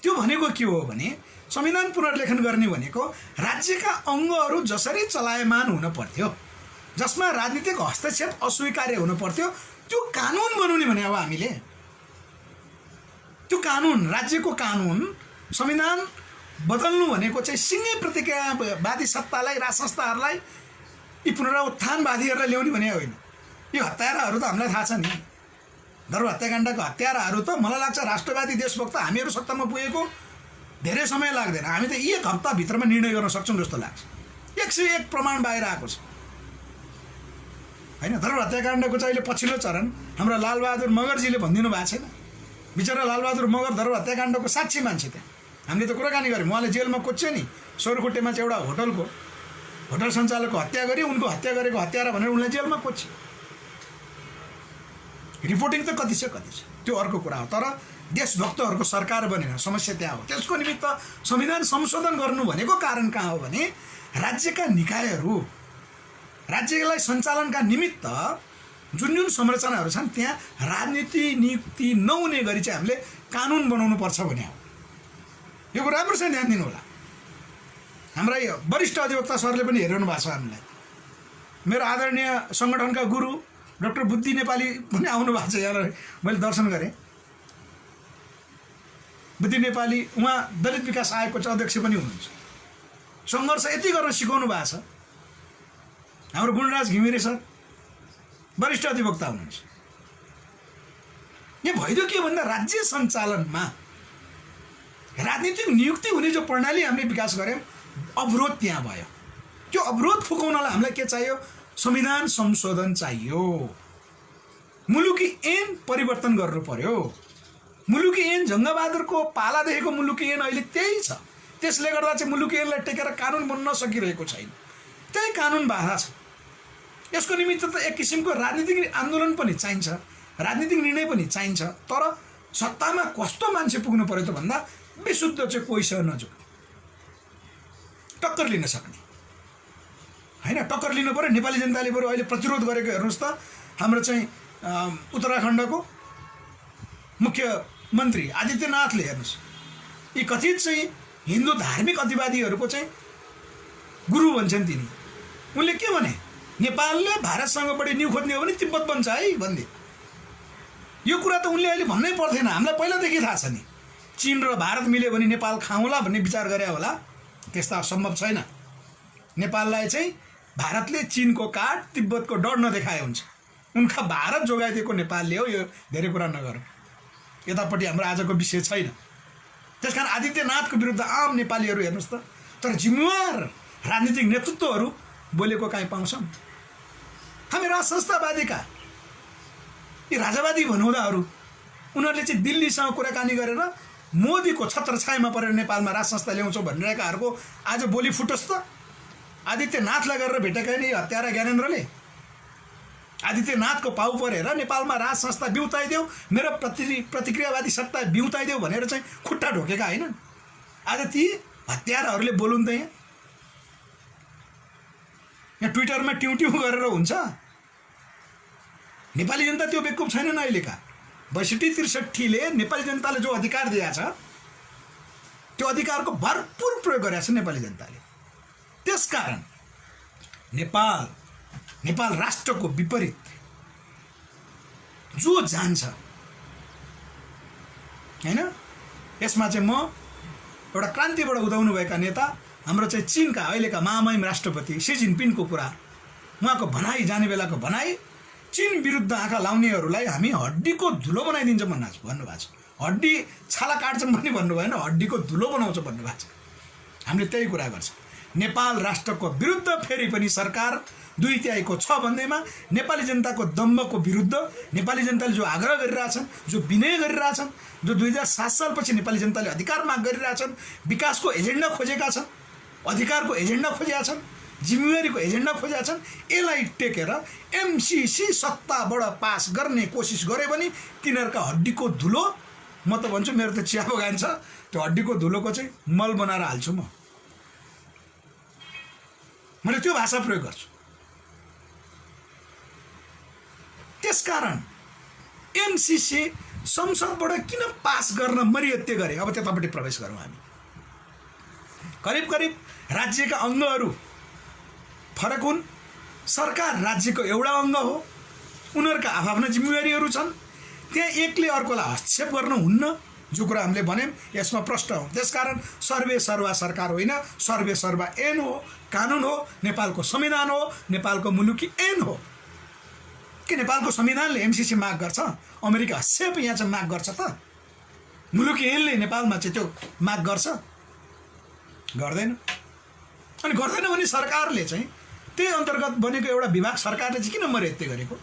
त्यो भनेको के हो भने संविधान पुनर्लेखन गर्ने भनेको राज्यका अङ्गहरू जसरी चलायमान हुन पर्थ्यो, जसमा राजनीतिक हस्तक्षेप अस्वीकार्य हुन पर्थ्यो, त्यो कानुन बनाउने भने अब हामीले त्यो कानुन, राज्यको कानुन, संविधान बदल्नु भनेको चाहिँ सिङ्गै प्रतिक्रियावादी सत्तालाई, राज संस्थाहरूलाई, यी पुनरुत्थानवादीहरूलाई ल्याउने भने होइन। यो हत्याराहरू त हामीलाई थाहा छ नि, धर्म हत्याकाण्डको हत्याराहरू त मलाई लाग्छ राष्ट्रवादी देशभक्त हामीहरू सत्तामा पुगेको धेरै समय लाग्दैन। हामी त 1 हप्ताभित्रमा निर्णय गर्न सक्छौँ जस्तो लाग्छ। 101 प्रमाण बाहिर आएको छ होइन। धर्म हत्याकाण्डको चाहिँ अहिले पछिल्लो चरण हाम्रो लालबहादुर मगरजीले भनिदिनु भएको छैन। बिचरा लालबहादुर मगर धर्म हत्याकाण्डको साक्षी मान्छे त्यहाँ। हामीले त कुराकानी गऱ्यौँ, उहाँले जेलमा कोच्यो नि। सोरखुट्टेमा चाहिँ एउटा होटल सञ्चालकको हत्या गरी उनको हत्या गरेको हत्यारा भनेर उनलाई जेलमा कोच्यो। रिपोर्टिङ त कति छ त्यो अर्को कुरा हो, तर देशभक्तहरूको सरकार बनेन, समस्या त्यहाँ हो। त्यसको निमित्त संविधान संशोधन गर्नु भनेको कारण कहाँ हो भने राज्यका निकायहरू, राज्यलाई सञ्चालनका निमित्त जुन जुन संरचनाहरू छन् त्यहाँ राजनीति नियुक्ति नहुने गरी चाहिँ हामीले कानुन बनाउनु पर्छ भने हो। यो कुरा राम्रोसँग ध्यान दिनु होला। हाम्रा वरिष्ठ अधिवक्ता सरले पनि हेरिरहनु भएको छ हामीलाई। मेरो आदरणीय सङ्गठनका गुरु डाक्टर बुद्धि नेपाली पनि आउनु भएको छ यहाँ, मैले दर्शन गरेँ। बुद्धि नेपाली उहाँ दलित विकास आयोगको चाहिँ अध्यक्ष पनि हुनुहुन्छ। सङ्घर्ष यति गर्न सिकाउनु भएको छ। हाम्रो गुणराज घिमिरे सर वरिष्ठ अधिवक्ता हुनुहुन्छ। यहाँ भइदियो के भन्दा राज्य सञ्चालनमा राजनीतिक नियुक्ति हुने जो प्रणाली हामीले विकास गऱ्यौँ, अवरोध त्यहाँ भयो। त्यो अवरोध फुकाउनलाई हामीलाई के चाहियो? संविधान संशोधन चाहियो। मुलुकी ऐन परिवर्तन गर्नु पर्यो। मुलुकी ऐन जङ्गबहादुरको पालादेखिको मुलुकी ऐन अहिले त्यही छ। त्यसले गर्दा चाहिँ मुलुकी ऐनलाई टेकेर कानुन बन्न सकिरहेको छैन। त्यही कानुन बाधा छ। यसको निमित्त त एक किसिमको राजनीतिक आन्दोलन पनि चाहिन्छ, राजनीतिक निर्णय पनि चाहिन्छ, तर सत्तामा कस्तो मान्छे पुग्नु पर्यो त भन्दा विशुद्ध चाहिँ कोहीसँग नजुक, टक्कर लिन सक्ने होइन, टक्कर लिनु पर्यो। नेपाली जनताले बरु अहिले प्रतिरोध गरेको हेर्नुहोस् त, हाम्रो चाहिँ उत्तराखण्डको मुख्यमन्त्री आदित्यनाथले हेर्नुहोस्, यी कथित चाहिँ हिन्दू धार्मिक अतिवादीहरूको चाहिँ गुरु भन्छन् तिनी। उनले के भने, नेपालले भारतसँग बढी न्यु खोज्ने हो भने तिब्बत बन्छ है भन्दै। यो कुरा त उनले अहिले भन्नै पर्थेन, हामीलाई पहिलादेखि थाहा छ नि। चीन र भारत मिल्यो भने नेपाल खाउँला भन्ने विचार गरे होला, त्यस्ता सम्भव छैन। नेपाललाई चाहिँ भारतले चीनको काठ तिब्बतको डर नदेखाए हुन्छ। उनका भारत जोगाइदिएको नेपालले हो, यो धेरै कुरा नगरौँ। यतापट्टि हाम्रो आजको विषय छैन। त्यसकारण आदित्यनाथको विरुद्ध आम नेपालीहरू हेर्नुहोस् त, तर जिम्मेवार राजनीतिक नेतृत्वहरू बोलेको काहीँ पाउँछौँ? हामी राज संस्थावादीका यी राजावादी भनौँदाहरू उनीहरूले चाहिँ दिल्लीसँग कुराकानी गरेर मोदीको छत्रछायामा परेर नेपालमा राज संस्था ल्याउँछौँ भनिरहेकाहरूको आज बोली फुटोस् त। आदित्यनाथलाई गरेर भेटेका नि हत्यारा ज्ञानेन्द्रले आदित्यनाथको पाउ परेर नेपालमा राज संस्था बिउताइदेऊ, मेरो प्रतिक्रियावादी सत्ता बिउताइदेऊ भनेर चाहिँ खुट्टा ढोकेका होइन। आज ती हत्याराहरूले बोलुन् त यहाँ ट्विटरमा ट्यु गरेर हुन्छ? नेपाली जनता त्यो बेकुफ छैनन् अहिलेका। 62-63ले नेपाली जनताले जो अधिकार दिएको छ त्यो अधिकारको भरपूर प्रयोग गरेको छ नेपाली जनताले। त्यसकारण नेपाल राष्ट्रको विपरीत जो जान्छ हैन। यसमा चाहिँ म एउटा क्रान्तिबाट उदाउनुभएका नेता हाम्रो चाहिँ चीनका अहिलेका महामहिम राष्ट्रपति सी जिनपिङको कुरा, उहाँको भनाइ, जाने बेलाको भनाइ, चीन विरुद्ध आँखा लाउनेहरूलाई हामी हड्डीको धुलो बनाइदिन्छौँ भन्नुभएको छ। हड्डी छाला काट्छौँ पनि भन्नु भएन, हड्डीको धुलो बनाउँछ भन्नुभएको छ। हामीले त्यही कुरा गर्छ। नेपाल राष्ट्रको विरुद्ध फेरि पनि सरकार 2/3 छ भन्दैमा नेपाली जनताको दम्भको विरुद्ध नेपाली जनताले जो आग्रह गरिरहेछन्, जो विनय गरिरहेछन्, जो 2007 सालपछि नेपाली जनताले अधिकार माग गरिरहेछन्, विकासको एजेन्डा खोजेका छन्, अधिकारको एजेन्डा खोजेका छन्, जिम्मेवारीको एजेन्डा खोजेका छन्, यसलाई टेकेर एमसीसी सत्ताबाट पास गर्ने कोसिस गरे भने तिनीहरूका हड्डीको धुलो, म त भन्छु मेरो त चिया बगान छ, त्यो हड्डीको धुलोको चाहिँ मल बनाएर हाल्छु म। मैले त्यो भाषा प्रयोग गर्छु। त्यसकारण एमसीसी संसदबाट किन पास गर्न मरियत्ते गरे? अब त्यतापट्टि प्रवेश गरौँ हामी। करिब करिब राज्यका अङ्गहरू फरक हुन्। सरकार राज्यको एउटा अङ्ग हो, उनीहरूका आफ्ना जिम्मेवारीहरू छन्। त्यहाँ एकले अर्कोलाई हस्तक्षेप गर्न हुन्न, जो कुरा हामीले भन्यौँ यसमा प्रष्ट हो। त्यसकारण सर्वे सर्वा सरकार होइन, सर्वे सर्वा ऐन हो, कानुन हो, नेपालको संविधान हो, नेपालको मुलुकी ऐन हो। के नेपालको संविधानले एमसीसी माग गर्छ? अमेरिका हस्तक्षेप यहाँ चाहिँ माग गर्छ त? मुलुकी ऐनले नेपालमा चाहिँ त्यो माग गर्छ? गर्दैन। अनि गर्दैन भने सरकारले चाहिँ त्यही अन्तर्गत बनेको एउटा विभाग सरकारले चाहिँ किन मर्यादा गरेको?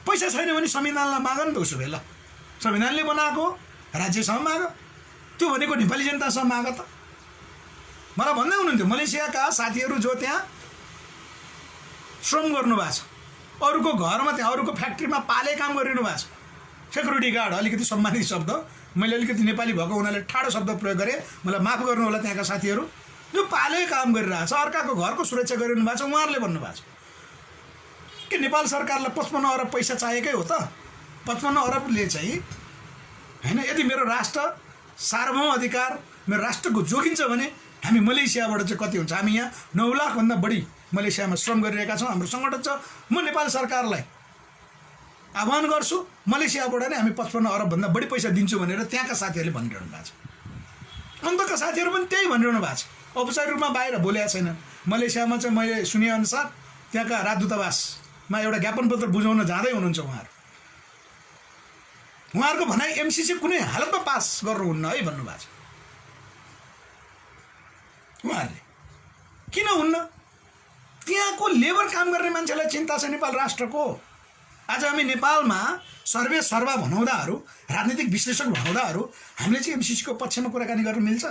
पैसा छैन भने संविधानलाई माग नि त। उसो भए ल, संविधानले बनाएको राज्यसँग माग, त्यो भनेको नेपाली जनतासँग माग त। मलाई भन्दै हुनुहुन्थ्यो मलेसियाका साथीहरू जो त्यहाँ श्रम गर्नुभएको छ, अरूको घरमा, त्यहाँ अरूको फ्याक्ट्रीमा पाले काम गरिरहनु भएको छ, सेक्युरिटी गार्ड, अलिकति सम्मानित शब्द, मैले अलिकति नेपाली भएको हुनाले ठाडो शब्द प्रयोग गरेँ, मलाई माफ गर्नु होला त्यहाँका साथीहरू, जो पाले काम गरिरहेको छ, अर्काको घरको सुरक्षा गरिरहनु भएको छ, उहाँहरूले भन्नुभएको छ कि नेपाल सरकारलाई 55 अरब पैसा चाहिएकै हो त। 55 अरबले चाहिँ हैन, यदि मेरो राष्ट्र सार्वभौम अधिकार, मेरो राष्ट्रको जोगिन्छ भने हामी मलेसियाबाट चाहिँ कति हुन्छ? हामी यहाँ 9 लाखभन्दा बढी मलेसियामा श्रम गरिरहेका छौँ, हाम्रो सङ्गठन छ। म नेपाल सरकारलाई आह्वान गर्छु, मलेसियाबाट नै हामी 55 अरबभन्दा बढी पैसा दिन्छु भनेर त्यहाँका साथीहरूले भनिरहनु भएको छ। अन्तका साथीहरू पनि त्यही भनिरहनु भएको छ, औपचारिक रूपमा बाहिर बोलेका छैन। मलेसियामा चाहिँ मैले सुनेअनुसार त्यहाँका राजदूतावासमा एउटा ज्ञापन पत्र बुझाउन जाँदै हुनुहुन्छ उहाँहरू। उहाँहरूको भनाइ एमसीसी कुनै हालतमा पास गर्नुहुन्न है भन्नुभएको छ उहाँहरूले। किन हुन्न? त्यहाँको लेबर काम गर्ने मान्छेलाई चिन्ता छ नेपाल राष्ट्रको। आज हामी नेपालमा सर्वे सर्वा भनाउँदाहरू, राजनीतिक विश्लेषक भनाउँदाहरू हामीले चाहिँ एमसीसीको पक्षमा कुराकानी गर्न मिल्छ?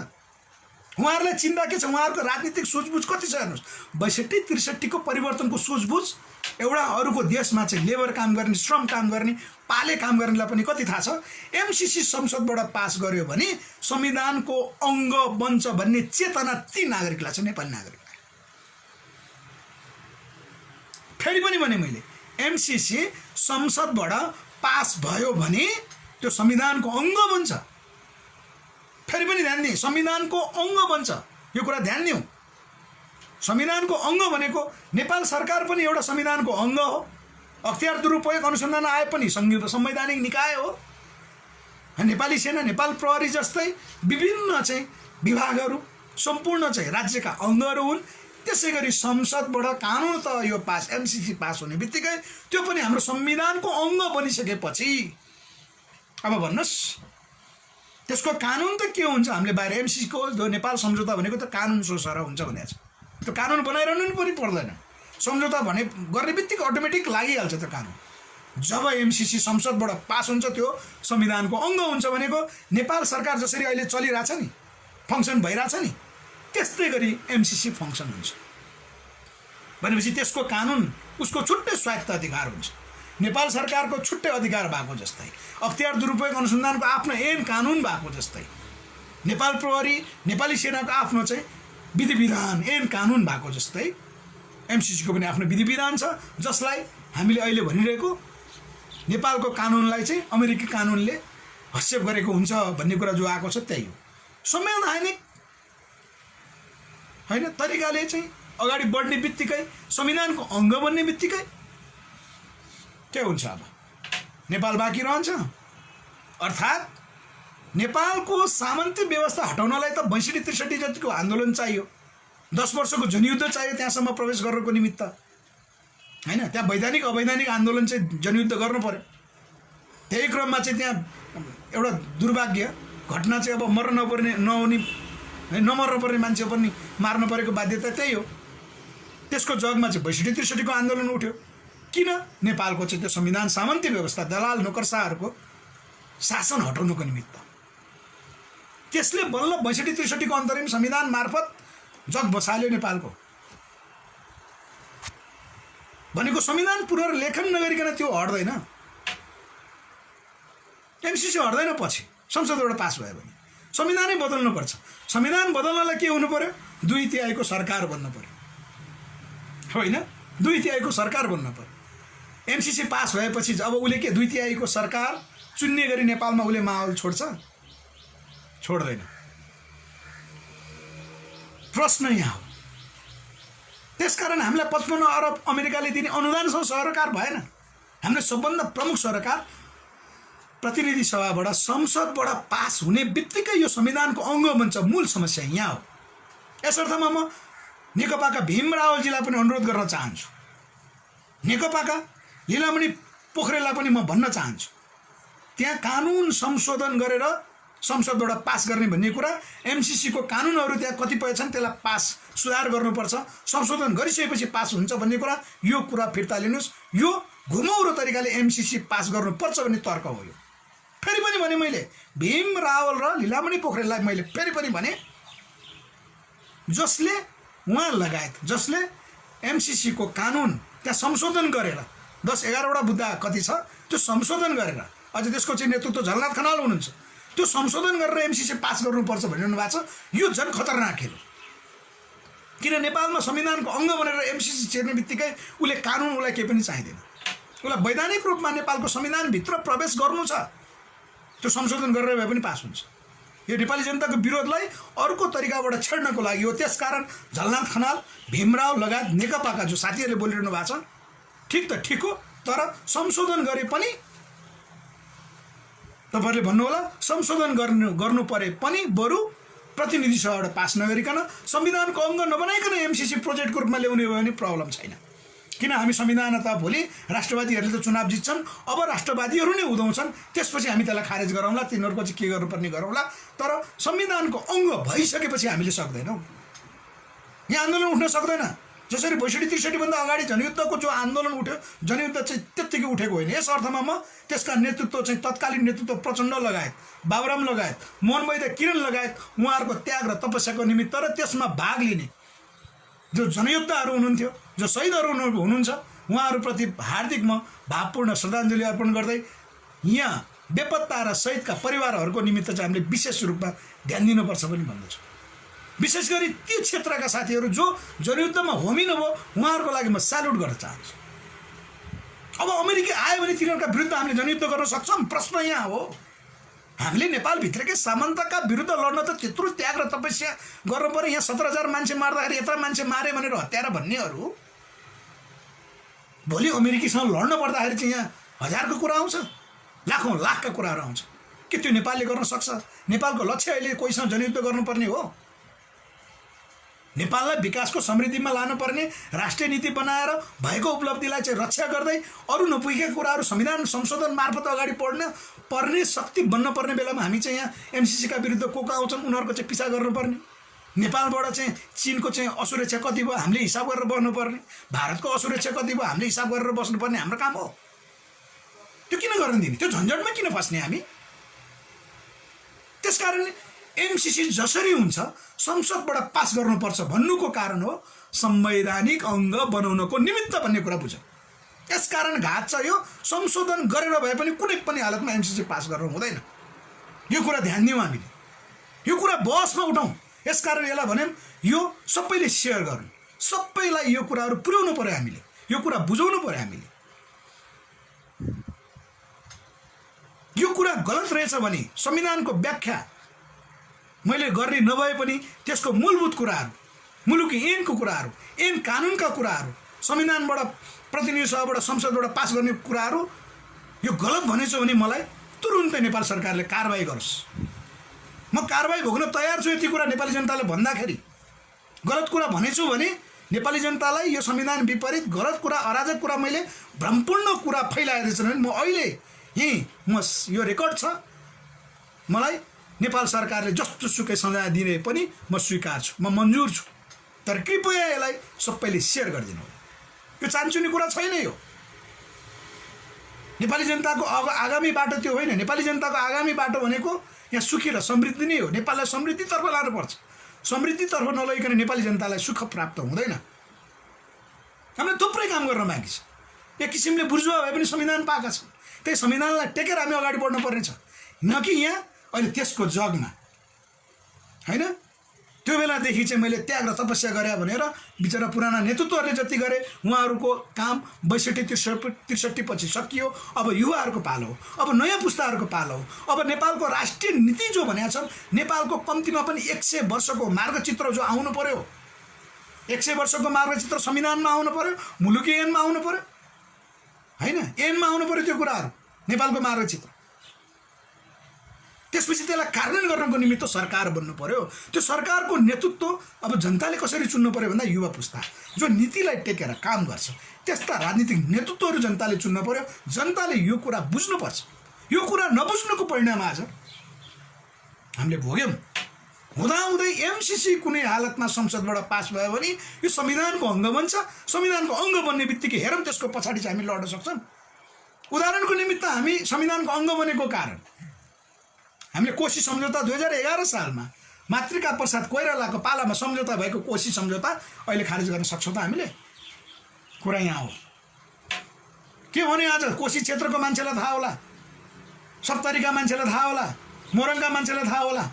उहाँहरूलाई चिन्ता के छ? उहाँहरूको राजनीतिक सोचबुझ कति छ हेर्नुहोस्। 62-63 को परिवर्तनको सोचबुझ एउटा अरूको देशमा चाहिँ लेबर काम गर्ने, श्रम काम गर्ने, पाले काम गर्नेलाई पनि कति थाहा छ? एमसीसी संसदबाट पास गर्यो भने संविधानको अङ्ग बन्छ भन्ने चेतना ती नागरिकलाई छ, नेपाली नागरिकलाई। फेरि पनि भने मैले, एमसीसी संसदबाट पास भयो भने त्यो संविधानको अङ्ग बन्छ। फेरि पनि ध्यान दिए, संविधानको अङ्ग बन्छ, यो कुरा ध्यान दिउँ। संविधानको अङ्ग भनेको नेपाल सरकार पनि एउटा संविधानको अङ्ग हो। अख्तियार दुरुपयोग अनुसन्धान आयोग पनि संवैधानिक निकाय हो। नेपाली सेना, नेपाल प्रहरी जस्तै विभिन्न चाहिँ विभागहरू सम्पूर्ण चाहिँ राज्यका अङ्गहरू हुन्। त्यसै गरी संसदबाट कानुन त यो पास, एमसीसी पास हुने बित्तिकै त्यो पनि हाम्रो संविधानको अङ्ग बनिसकेपछि अब भन्नुहोस् त्यसको कानुन त के हुन्छ? हामीले बाहिर एमसीसीको जो नेपाल सम्झौता भनेको त कानुन सोसर हुन्छ भनेको छ। त्यो कानुन बनाइरहनु पनि पर्दैन। सम्झौता भने गर्ने बित्तिकै अटोमेटिक लागिहाल्छ त्यो कानुन। जब एमसीसी संसदबाट पास हुन्छ त्यो संविधानको अङ्ग हुन्छ भनेको नेपाल सरकार जसरी अहिले चलिरहेछ नि, फङ्सन भइरहेछ नि, त्यस्तै गरी एमसीसी फङ्सन हुन्छ भनेपछि त्यसको कानुन उसको छुट्टै स्वायत्त अधिकार हुन्छ। नेपाल सरकारको छुट्टै अधिकार भएको जस्तै, अख्तियार दुरुपयोग अनुसन्धानको आफ्नो ऐन कानुन भएको जस्तै, नेपाल प्रहरी, नेपाली सेनाको आफ्नो चाहिँ विधि विधान ऐन कानुन भएको जस्तै एमसीसीको पनि आफ्नो विधि विधान छ, जसलाई हामीले अहिले भनिरहेको नेपालको कानुनलाई चाहिँ अमेरिकी कानुनले हस्तक्षेप गरेको हुन्छ भन्ने कुरा जो आएको छ त्यही हो। संवैधानिक हैन तरिकाले चाहिँ अगाडि बढ्ने बित्तिकै, संविधानको अङ्ग बन्ने बित्तिकै के हुन्छ? अब नेपाल बाँकी रहन्छ। अर्थात् नेपालको सामन्ती व्यवस्था हटाउनलाई त 62-63 जतिको आन्दोलन चाहियो, 10 वर्षको जनयुद्ध चाहियो त्यहाँसम्म प्रवेश गर्नको निमित्त, हैन? त्यहाँ वैधानिक अवैधानिक आन्दोलन चाहिँ जनयुद्ध गर्नु पर्यो। त्यही क्रममा चाहिँ त्यहाँ एउटा दुर्भाग्य घटना चाहिँ अब मर्न नपर्ने नमर्न पर्ने मान्छे पनि मार्न परेको बाध्यता त्यही हो। त्यसको जगमा चाहिँ 62-63 को आन्दोलन उठ्यो। किन? नेपालको चाहिँ त्यो संविधान सामन्ती व्यवस्था दलाल नोकरसाहरूको शासन हटाउनको निमित्त। त्यसले बल्ल 62-63 को अन्तरिम संविधान मार्फत जग बसाल्यो नेपालको। भनेको संविधान पुनर्लेखन नगरिकन त्यो हट्दैन, एमसीसी हट्दैन। पछि संसदबाट पास भयो भने संविधानै बदल्नुपर्छ। संविधान बदल्नलाई के हुनु पर्यो? 2/3 को सरकार बन्न पर्यो, होइन? 2/3 को सरकार बन्न पर्यो। एमसीसी पास भएपछि अब उसले के 2/3 को सरकार चुन्ने गरी नेपालमा उसले माहौल छोड्छ? छोड्दैन। प्रश्न यहाँ हो। त्यसकारण हामीलाई 55 अरब अमेरिकाले दिने अनुदानसँग सरकार भएन। हामीले सबभन्दा प्रमुख सरकार प्रतिनिधि सभाबाट संसदबाट पास हुने बित्तिकै यो संविधानको अङ्ग बन्छ। मूल समस्या यहाँ हो। यस अर्थमा म नेकपाका भीम रावलजीलाई पनि अनुरोध गर्न चाहन्छु, नेकपाका लीलामणि पोखरेललाई पनि म भन्न चाहन्छु, त्यहाँ कानुन संशोधन गरेर संसदबाट पास गर्ने भन्ने कुरा, एमसीसी को कानुनहरू त्यहाँ कतिपय छन् त्यसलाई पास सुधार गर्नुपर्छ, संशोधन गरिसकेपछि पास हुन्छ भन्ने कुरा, यो कुरा फिर्ता लिनुहोस्। यो घुमौरो तरिकाले एमसीसी पास गर्नुपर्छ भन्ने तर्क हो। यो फेरि पनि भने मैले भीम रावल र लीलामणि पोखरेललाई मैले फेरि पनि भने, जसले उहाँ लगायत जसले एमसीसी को कानुन त्यहाँ संशोधन गरेर 10-11 मुद्दा कति छ त्यो संशोधन गरेर, अझ त्यसको चाहिँ नेतृत्व झलनाथ खनाल हुनुहुन्छ, त्यो संशोधन गरेर एमसीसी पास गर्नुपर्छ भनिरहनु भएको छ। यो झन् खतरनाक खेल। किन नेपालमा संविधानको अङ्ग बनेर एमसीसी छिर्ने बित्तिकै उसले कानुन उसलाई केही पनि चाहिँदैन। उसलाई वैधानिक रूपमा नेपालको संविधानभित्र प्रवेश गर्नु छ, त्यो संशोधन गरेर भए पनि पास हुन्छ। यो नेपाली जनताको विरोधलाई अर्को तरिकाबाट छेड्नको लागि हो। त्यसकारण झलनाथ खनाल, भीमराव लगायत नेकपाका जो साथीहरूले बोलिरहनु भएको छ, ठिक त ठिक हो, तर संशोधन गरे पनि तपाईहरुले भन्नुहोला, संशोधन गर्नु परे पनि बरु प्रतिनिधि सभाबाट पास नगरिकन संविधानको अङ्ग नबनाइकन एमसीसी प्रोजेक्टको रूपमा ल्याउने भयो भने प्रब्लम छैन। किन? हामी संविधान त भोलि राष्ट्रवादीहरूले त चुनाव जित्छन्, अब राष्ट्रवादीहरू नै उदाउँछन्, त्यसपछि हामी त्यसलाई खारेज गरौँला, तिनीहरूको चाहिँ के गर्नुपर्ने गरौँला। तर संविधानको अङ्ग भइसकेपछि हामीले सक्दैनौँ। यहाँ आन्दोलन उठ्न सक्दैन। जसरी 62-63 भन्दा अगाडि जनयुद्धको जो आन्दोलन उठ्यो, जनयुद्ध चाहिँ त्यत्तिकै उठेको होइन। यस अर्थमा म त्यसका नेतृत्व चाहिँ तत्कालीन नेतृत्व प्रचण्ड लगायत, बाबुराम लगायत, मोहन वैद्य, किरण लगायत उहाँहरूको त्याग र तपस्याको निमित्त र त्यसमा भाग लिने जो जनयोद्धाहरू हुनुहुन्थ्यो, जो शहीदहरू हुनुहुन्छ, उहाँहरूप्रति हार्दिक म भावपूर्ण श्रद्धाञ्जली अर्पण गर्दै यहाँ बेपत्ता र शहीदका परिवारहरूको निमित्त चाहिँ हामीले विशेष रूपमा ध्यान दिनुपर्छ पनि भन्दछु। विशेष गरी ती क्षेत्रका साथीहरू जो जनयुद्धमा होमिनु भयो, उहाँहरूको लागि म स्यालुट गर्न चाहन्छु। अब अमेरिका आयो भने तिनीहरूका विरुद्ध हामीले जनयुद्ध गर्न सक्छौँ? प्रश्न यहाँ हो। हामीले नेपालभित्रकै सामन्तका विरुद्ध लड्न त त्यत्रो त्याग र तपस्या गर्नु पर्यो। यहाँ 17,000 मान्छे मार्दाखेरि यत्र मान्छे मारे भनेर हत्यारा भन्नेहरू भोलि अमेरिकीसँग लड्न पर्दाखेरि चाहिँ यहाँ हजारको कुरा आउँछ, लाखौँ लाखका कुराहरू आउँछ। के त्यो नेपालले गर्न सक्छ? नेपालको लक्ष्य अहिले कोहीसँग जनयुद्ध गर्नुपर्ने हो? नेपाललाई विकासको समृद्धिमा लानुपर्ने राष्ट्रिय नीति बनाएर भएको उपलब्धिलाई चाहिँ रक्षा गर्दै अरू नपुगेका कुराहरू संविधान संशोधन मार्फत अगाडि बढ्न पर्ने शक्ति बन्न पर्ने बेलामा हामी चाहिँ यहाँ एमसीसीका विरुद्ध को आउँछन् उनीहरूको चाहिँ पिछा गर्नुपर्ने। नेपालबाट चाहिँ चीनको चाहिँ असुरक्षा कति भयो हामीले हिसाब गरेर बस्नुपर्ने, भारतको असुरक्षा कति भयो हामीले हिसाब गरेर बस्नुपर्ने हाम्रो काम हो। त्यो किन गर्न दिने? त्यो झन्झटमा किन फस्ने हामी? त्यसकारण एमसीसी जसरी हुन्छ संसदबाट पास गर्नुपर्छ भन्नुको कारण हो संवैधानिक अङ्ग बनाउनको निमित्त भन्ने कुरा बुझ। यसकारण घात छ यो। संशोधन गरेर भए पनि कुनै पनि हालतमा एमसीसी पास गर्नु हुँदैन। यो कुरा ध्यान दिउँ हामीले, यो कुरा बहसमा उठाउँ। यसकारण यसलाई भने यो सबैले सेयर गर्नु, सबैलाई यो कुराहरू पुर्याउनु पर्यो, हामीले यो कुरा बुझाउनु पर्यो। हामीले यो कुरा गलत रहेछ भने संविधानको व्याख्या मैले गर्ने नभए पनि त्यसको मूलभूत कुराहरू, मुलुकी ऐनको कुराहरू, ऐन कानुनका कुराहरू, संविधानबाट प्रतिनिधि सभाबाट संसदबाट पास गर्ने कुराहरू यो गलत भनेछु भने मलाई तुरुन्तै नेपाल सरकारले कारबाही गरोस्। म कारबाही भोग्न तयार छु। यति कुरा नेपाली जनताले भन्दाखेरि गलत कुरा भनेछु भने नेपाली जनतालाई यो संविधान विपरीत गलत कुरा अराजक कुरा मैले भ्रमपूर्ण कुरा फैलाइदिएछु भने म अहिले यहीँ यो रेकर्ड छ, मलाई नेपाल सरकारले जस्तो सुकै सजाय दिने पनि म स्वीकार छु, म मन्जुर छु। तर कृपया यसलाई सबैले सेयर गरिदिनु। यो चान्चुने कुरा छैन। यो नेपाली जनताको आगामी बाटो त्यो होइन। नेपाली जनताको आगामी बाटो भनेको यहाँ सुखी र समृद्धि नै हो। नेपाललाई समृद्धितर्फ लानुपर्छ। समृद्धितर्फ नलगिकन नेपाली जनतालाई सुख प्राप्त हुँदैन। हामीले थुप्रै काम गर्न बाँकी छ। एक किसिमले बुर्जुवा भए पनि संविधान पाएका छन्। त्यही संविधानलाई टेकेर हामी अगाडि बढ्नु पर्ने छ, न कि यहाँ अहिले त्यसको जगमा होइन। त्यो बेलादेखि चाहिँ मैले त्याग र तपस्या गरे भनेर बिचरा पुराना नेतृत्वहरूले जति गरे उहाँहरूको काम 62-63 पछि सकियो। अब युवाहरूको पालो हो, अब नयाँ पुस्ताहरूको पालो हो। अब नेपालको राष्ट्रिय नीति जो भनेको छ, नेपालको कम्तीमा पनि 100 वर्षको मार्गचित्र जो आउनु पर्यो, 100 वर्षको मार्गचित्र संविधानमा आउनु पर्यो, मुलुकी ऐनमा आउनु पर्यो होइन, ऐनमा आउनु पर्यो त्यो कुराहरू, नेपालको मार्गचित्र। त्यसपछि त्यसलाई कार्यान्वयन गर्नको निमित्त सरकार बन्नु पर्यो। त्यो सरकारको नेतृत्व अब जनताले कसरी चुन्नु पर्यो भन्दा युवा पुस्ता जो नीतिलाई टेकेर काम गर्छ, त्यस्ता राजनीतिक नेतृत्वहरू जनताले चुन्नु पर्यो। जनताले यो कुरा बुझ्नुपर्छ। यो कुरा नबुझ्नुको परिणाम आज हामीले भोग्यौँ। हुँदाहुँदै एमसीसी कुनै हालतमा संसदबाट पास भयो भने यो संविधानको अङ्ग बन्छ। संविधानको अङ्ग बन्ने बित्तिकै हेरौँ त्यसको पछाडि चाहिँ हामी लड्न सक्छौँ। उदाहरणको निमित्त हामी संविधानको अङ्ग बनेको कारण हामीले कोशी सम्झौता 2011 सालमा मातृका प्रसाद कोइरालाको पालामा सम्झौता भएको कोशी सम्झौता अहिले खारेज गर्न सक्छौँ त हामीले? कुरा यहाँ हो के भने आज कोशी क्षेत्रको मान्छेलाई थाहा होला, सप्तरीका मान्छेलाई थाहा होला, मोरङका मान्छेलाई थाहा होला।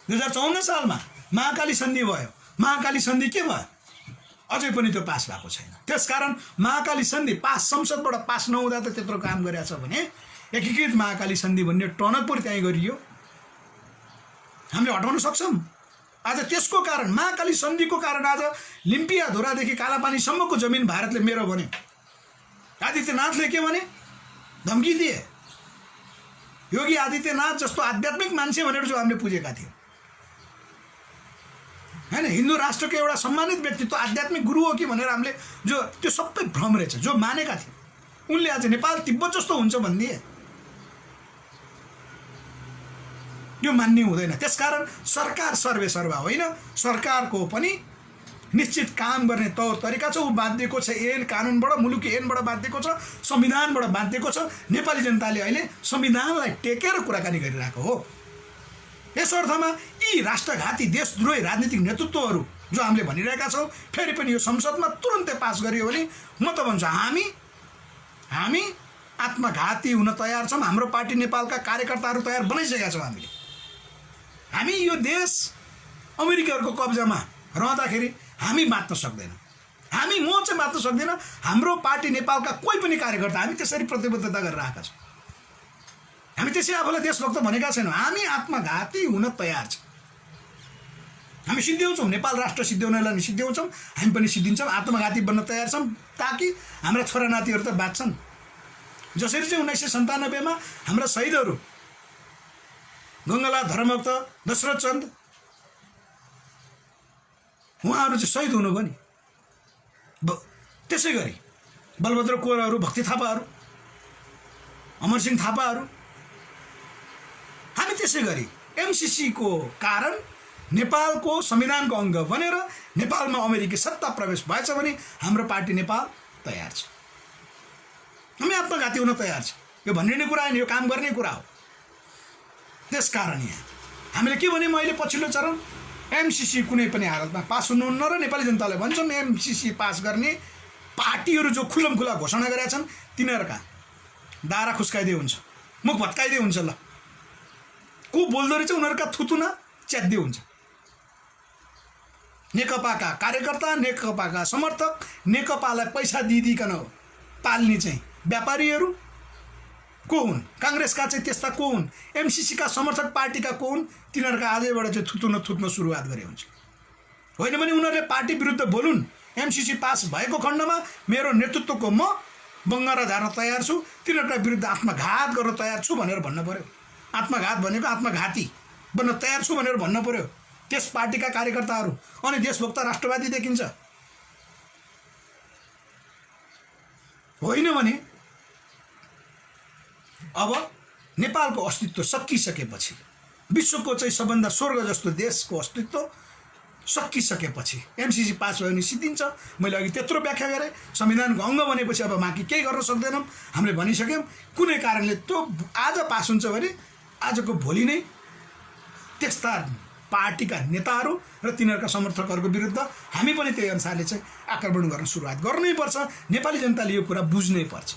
2054 सालमा महाकाली सन्धि भयो। महाकाली सन्धि के भयो? अझै पनि त्यो पास भएको छैन। त्यसकारण महाकाली सन्धि पास, संसदबाट पास नहुँदा त त्यत्रो काम गरेछ भने एकीकृत महाकाली सन्धि भन्ने टनकपुर त्यहीँ गरियो, हामीले हटाउन सक्छौँ। आज त्यसको कारण, महाकाली सन्धिको कारण आज लिम्पिया धुरादेखि कालापानीसम्मको जमिन भारतले मेरो भन्यो। आदित्यनाथले के भने? धम्की दिए। योगी आदित्यनाथ जस्तो आध्यात्मिक मान्छे भनेर जो हामीले पुजेका थियौँ होइन, हिन्दू राष्ट्रको एउटा सम्मानित व्यक्तित्व आध्यात्मिक गुरु हो कि भनेर हामीले जो त्यो सबै भ्रम रहेछ जो मानेका थियौँ, उनले आज नेपाल तिब्बत जस्तो हुन्छ भनिदिए। यो मान्ने हुँदैन। त्यसकारण सरकार सर्वेसर्वा होइन, सरकारको पनि निश्चित काम गर्ने तौर तरिका छ। ऊ बाँधिएको छ ऐन कानुनबाट, मुलुकी ऐनबाट बाँधिएको छ, संविधानबाट बाँधिएको छ। नेपाली जनताले अहिले संविधानलाई टेकेर कुराकानी गरिरहेको हो। यस अर्थमा यी राष्ट्रघाती देशद्रोही राजनीतिक नेतृत्वहरू जो हामीले भनिरहेका छौँ, फेरि पनि यो संसदमा तुरुन्तै पास गरियो भने म त भन्छु हामी आत्मघाती हुन तयार छौँ। हाम्रो पार्टी नेपालका कार्यकर्ताहरू तयार बनाइसकेका छौँ। हामी यो देश अमेरिकाहरूको कब्जामा रहँदाखेरि हामी बाँच्न सक्दैनौँ। म चाहिँ बाँच्न सक्दिनँ। हाम्रो पार्टी नेपालका कोही पनि कार्यकर्ता हामी त्यसरी प्रतिबद्धता गरिरहेका छौँ। हामी त्यसै आफूलाई देशभक्त भनेका छैनौँ। हामी आत्मघाती हुन तयार छौँ। हामी सिद्ध्याउँछौँ, नेपाल राष्ट्र सिद्ध्याउनलाई सिद्ध्याउँछौँ, हामी पनि सिद्धिन्छौँ। आत्मघाती बन्न तयार छौँ ताकि हाम्रा छोरा नातिहरू त बाँच्छन्। जसरी चाहिँ 1997 हाम्रा शहीदहरू गङ्गालाल धर्मभक्त, दशरथ चन्द उहाँहरू चाहिँ शहीद हुनुभयो नि। त्यसै गरी बलभद्र कोरहरू, भक्ति थापाहरू, अमरसिंह थापाहरू, हामी त्यसै गरी एमसीसीको कारण नेपालको संविधानको अङ्ग बनेर नेपालमा अमेरिकी सत्ता प्रवेश भएछ भने हाम्रो पार्टी नेपाल तयार छ। हामी आत्मघाती हुन तयार छ। यो भन्ने कुरा होइन, यो काम गर्ने कुरा हो। त्यसकारण यहाँ हामीले के भने, मैले पछिल्लो चरण एमसीसी कुनै पनि हालतमा पास हुनुहुन्न र नेपाली जनताले भन्छौँ एमसीसी पास गर्ने पार्टीहरू जो खुल्लमखुल्ला घोषणा गरेका छन् तिनीहरूका दारा खुस्काइदिए हुन्छ, मुख भत्काइदिए हुन्छ। ल को बोल्दो रहेछ उनीहरूका थुतुना च्याद्दिए हुन्छ। नेकपाका कार्यकर्ता, नेकपाका समर्थक, नेकपालाई पैसा दिइदिकन पाल्ने चाहिँ व्यापारीहरू को हुन्? काङ्ग्रेसका चाहिँ त्यस्ता को हुन्? एमसीसीका समर्थक पार्टीका को हुन्? तिनीहरूका आजैबाट चाहिँ थुत्न सुरुवात गरे हुन्छ। होइन भने उनीहरूले पार्टी विरुद्ध बोलुन्। एमसीसी पास भएको खण्डमा मेरो नेतृत्वको म बङ्गरा झार्न तयार छु, तिनीहरूका विरुद्ध आत्मघात गर्न तयार छु भनेर भन्न पर्यो। आत्मघात भनेको आत्मघाती बन्न तयार छु भनेर भन्न पर्यो त्यस पार्टीका कार्यकर्ताहरू। अनि देशभक्त राष्ट्रवादी देखिन्छ। होइन भने अब नेपालको अस्तित्व सकिसकेपछि, विश्वको चाहिँ सबभन्दा स्वर्ग जस्तो देशको अस्तित्व सकिसकेपछि एमसीसी पास भयो भने सिद्धिन्छ। मैले अघि त्यत्रो व्याख्या गरेँ। संविधानको अङ्ग बनेपछि अब बाँकी केही गर्न सक्दैनौँ। हामीले भनिसक्यौँ कुनै कारणले त्यो आज पास हुन्छ भने आजको भोलि नै त्यस्ता पार्टीका नेताहरू र तिनीहरूका समर्थकहरूको विरुद्ध हामी पनि त्यही अनुसारले चाहिँ आक्रमण गर्न सुरुवात गर्नै पर्छ। नेपाली जनताले यो कुरा बुझ्नै पर्छ।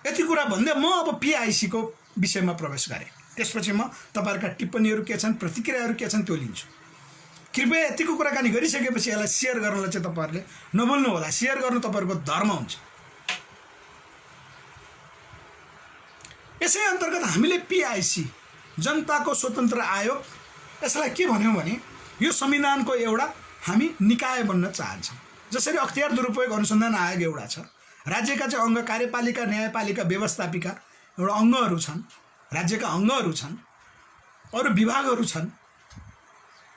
यति कुरा भन्दै म अब पीआईसीको विषयमा प्रवेश गरेँ। त्यसपछि म तपाईँहरूका टिप्पणीहरू के छन्, प्रतिक्रियाहरू के छन् त्यो लिन्छु। कृपया यतिको कुराकानी गरिसकेपछि यसलाई सेयर गर्नलाई चाहिँ तपाईँहरूले नभुल्नु होला। सेयर गर्नु तपाईँहरूको धर्म हुन्छ। यसै अन्तर्गत हामीले पीआईसी जनताको स्वतन्त्र आयोग यसलाई के भन्यौँ भने यो संविधानको एउटा हामी निकाय बन्न चाहन्छौँ। जसरी अख्तियार दुरुपयोग अनुसन्धान आयोग एउटा छ, राज्यका चाहिँ अङ्ग कार्यपालिका, न्यायपालिका, व्यवस्थापिका एउटा अङ्गहरू छन्, राज्यका अङ्गहरू छन्, अरू विभागहरू छन्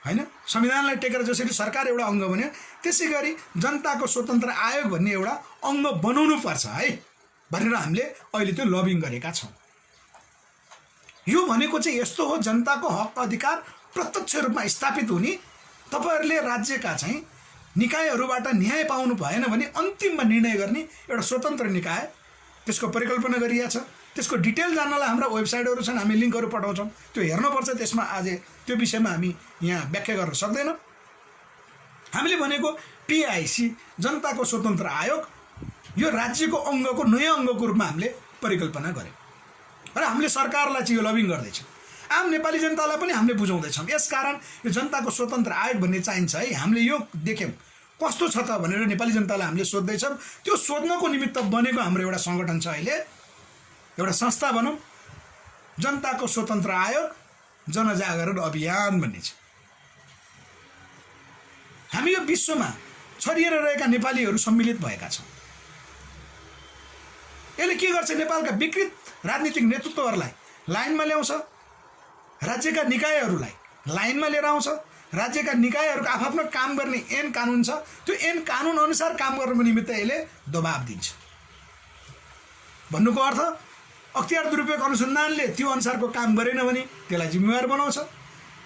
होइन। संविधानलाई टेकेर जसरी सरकार एउटा अङ्ग बन्यो त्यसै गरी जनताको स्वतन्त्र आयोग भन्ने एउटा अङ्ग बनाउनु पर्छ है भनेर हामीले अहिले त्यो लबिङ गरेका छौँ। यो भनेको चाहिँ यस्तो हो, जनताको हक अधिकार प्रत्यक्ष रूपमा स्थापित हुने। तपाईँहरूले राज्यका चाहिँ निकायहरूबाट न्याय पाउनु भएन भने अन्तिममा निर्णय गर्ने एउटा स्वतन्त्र निकाय, त्यसको परिकल्पना गरिएको छ। त्यसको डिटेल जान्नलाई हाम्रा वेबसाइटहरू छन्, हामी लिङ्कहरू पठाउँछौँ, त्यो हेर्नुपर्छ। त्यसमा आज त्यो विषयमा हामी यहाँ व्याख्या गर्न सक्दैनौँ। हामीले भनेको पीआईसी जनताको स्वतन्त्र आयोग यो राज्यको अङ्गको नयाँ अङ्गको रूपमा हामीले परिकल्पना गऱ्यौँ र हामीले सरकारलाई चाहिँ यो लबिङ गर्दैछौँ। आम नेपाली जनतालाई पनि हामीले बुझाउँदैछौँ। यसकारण यो जनताको स्वतन्त्र आयोग भन्ने चाहिन्छ है। हामीले यो देख्यौँ कस्तो छ त भनेर नेपाली जनतालाई हामीले सोध्दैछौँ। त्यो सोध्नको निमित्त बनेको हाम्रो एउटा सङ्गठन छ, अहिले एउटा संस्था भनौँ, जनताको स्वतन्त्र आयोग जनजागरण अभियान भन्ने छ। हामी यो विश्वमा छरिएर रहेका नेपालीहरू सम्मिलित भएका छौँ। यसले के गर्छ, नेपालका विकृत राजनीतिक नेतृत्वहरूलाई लाइनमा ल्याउँछ, राज्यका निकायहरूलाई लाइनमा लिएर आउँछ। राज्यका निकायहरूको आफ्नो काम गर्ने ऐन कानुन छ, त्यो ऐन कानुन अनुसार काम गर्नुको निमित्त यसले दबाब दिन्छ। भन्नुको अर्थ अख्तियार दुरुपयोग अनुसन्धानले त्यो अनुसारको काम गरेन भने त्यसलाई जिम्मेवार बनाउँछ।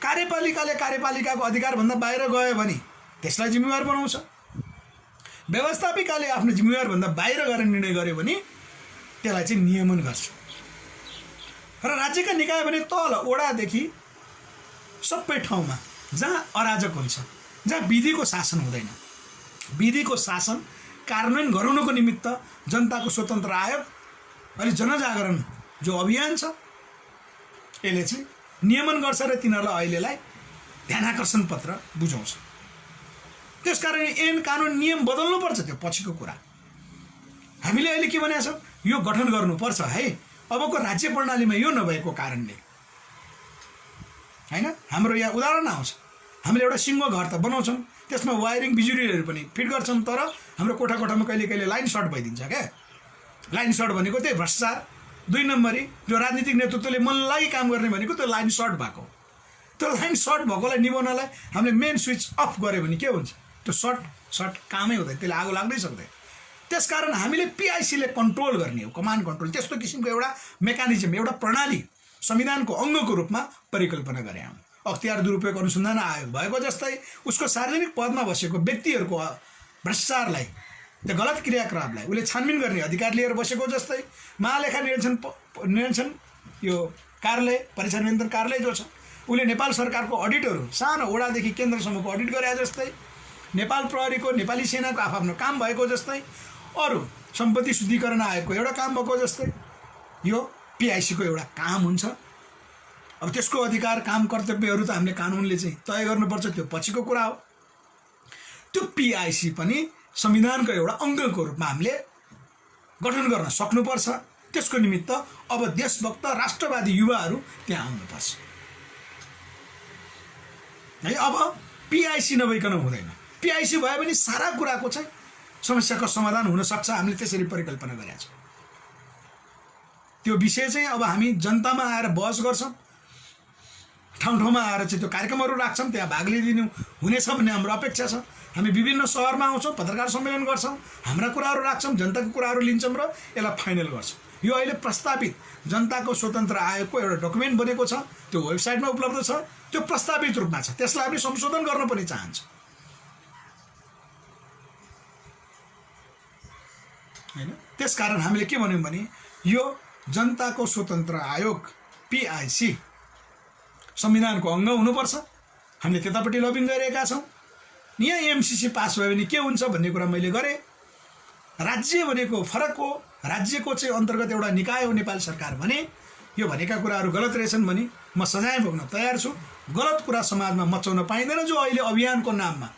कार्यपालिकाले कार्यपालिकाको अधिकारभन्दा बाहिर गयो भने त्यसलाई जिम्मेवार बनाउँछ। व्यवस्थापिकाले आफ्नो जिम्मेवारभन्दा बाहिर गएर निर्णय गर्यो भने त्यसलाई चाहिँ नियमन गर्छ। र राज्यका निकाय भने तल वडादेखि सबै ठाउँमा जहाँ अराजक हुन्छ, जहाँ विधिको शासन हुँदैन, विधिको शासन कार्यान्वयन गराउनको निमित्त जनताको स्वतन्त्र आयोग अहिले जनजागरण जो अभियान छ यसले चाहिँ नियमन गर्छ र तिनीहरूलाई अहिलेलाई ध्यानाकर्षण पत्र बुझाउँछ। त्यसकारण ऐन कानुन नियम बदल्नुपर्छ, त्यो पछिको कुरा। हामीले अहिले के भनेका छौँ, यो गठन गर्नुपर्छ है। अबको राज्य प्रणालीमा यो नभएको कारणले होइन, हाम्रो यहाँ उदाहरण आउँछ, हामीले एउटा सिङ्गो घर त बनाउँछौँ, त्यसमा वायरिङ बिजुलीहरू पनि फिट गर्छौँ, तर हाम्रो कोठा कोठामा कहिले कहिले लाइन सर्ट भइदिन्छ क्या। लाइन सर्ट भनेको त्यही भ्रष्टाचार। 2 नम्बरी जो राजनीतिक नेतृत्वले मन लागि काम गर्ने भनेको त्यो लाइन सर्ट भएको। त्यो लाइन सर्ट भएकोलाई निभाउनलाई हामीले मेन स्विच अफ गऱ्यो भने के हुन्छ, त्यो सर्ट कामै हुँदैन, त्यसले आगो लाग्दै सक्दैन। त्यसकारण हामीले पीआईसीले कन्ट्रोल गर्ने हो, कमान्ड कन्ट्रोल, त्यस्तो किसिमको एउटा मेकानिजम, एउटा प्रणाली संविधानको अङ्गको रूपमा परिकल्पना गरे हौँ। अख्तियार दुरुपयोग अनुसन्धान आयोग भएको जस्तै उसको सार्वजनिक पदमा बसेको व्यक्तिहरूको भ्रष्टाचारलाई, त्यो गलत क्रियाकलापलाई उसले छानबिन गर्ने अधिकार लिएर बसेको जस्तै महालेखा निरीक्षण यो कार्यालय, परीक्षा नियन्त्रण कार्यालय जो छ उसले नेपाल सरकारको अडिटहरू सानो वडादेखि केन्द्रसम्मको अडिट गरे जस्तै, नेपाल प्रहरीको, नेपाली सेनाको आफ्नो काम भएको जस्तै, अरू सम्पत्ति शुद्धिकरण आयोगको एउटा काम भएको जस्तै यो पीआईसीको एउटा काम हुन्छ। अब त्यसको अधिकार, काम, कर्तव्यहरू त हामीले कानुनले चाहिँ तय गर्नुपर्छ, त्यो पछिको कुरा हो। त्यो पीआईसी पनि संविधानको एउटा अङ्गको रूपमा हामीले गठन गर्न सक्नुपर्छ। त्यसको निमित्त अब देशभक्त राष्ट्रवादी युवाहरू त्यहाँ आउनुपर्छ है। अब पीआईसी नभइकन हुँदैन। पीआईसी भयो भने सारा कुराको चाहिँ समस्याको समाधान हुन सक्छ। हामीले त्यसरी परिकल्पना गरेका छौँ। त्यो विषय चाहिँ अब हामी जनतामा आएर बहस गर्छौँ, ठाउँ ठाउँमा आएर चाहिँ त्यो कार्यक्रमहरू राख्छौँ, त्यहाँ भाग लिइदिनु हुनेछ भन्ने हाम्रो अपेक्षा छ। हामी विभिन्न सहरमा आउँछौँ, पत्रकार सम्मेलन गर्छौँ, हाम्रा कुराहरू राख्छौँ, जनताको कुराहरू लिन्छौँ र यसलाई फाइनल गर्छौँ। यो अहिले प्रस्तावित जनताको स्वतन्त्र आयोगको एउटा डकुमेन्ट बनेको छ, त्यो वेबसाइटमा उपलब्ध छ, त्यो प्रस्तावित रूपमा छ, त्यसलाई हामी संशोधन गर्न पनि चाहन्छौँ हैन। त्यसकारण हामीले के भन्यौँ भने यो जनताको स्वतन्त्र आयोग PIC संविधानको अङ्ग हुनुपर्छ। हामीले त्यतापट्टि लबिङ गरिरहेका छौँ। यहाँ MCC पास भयो भने के हुन्छ भन्ने कुरा मैले गरेँ। राज्य भनेको फरक हो, राज्यको चाहिँ अन्तर्गत एउटा निकाय हो नेपाल सरकार भने यो भनेका कुराहरू गलत रहेछन् भने म सजाय भोग्न तयार छु। गलत कुरा समाजमा मचाउन पाइँदैन। जो अहिले अभियानको नाममा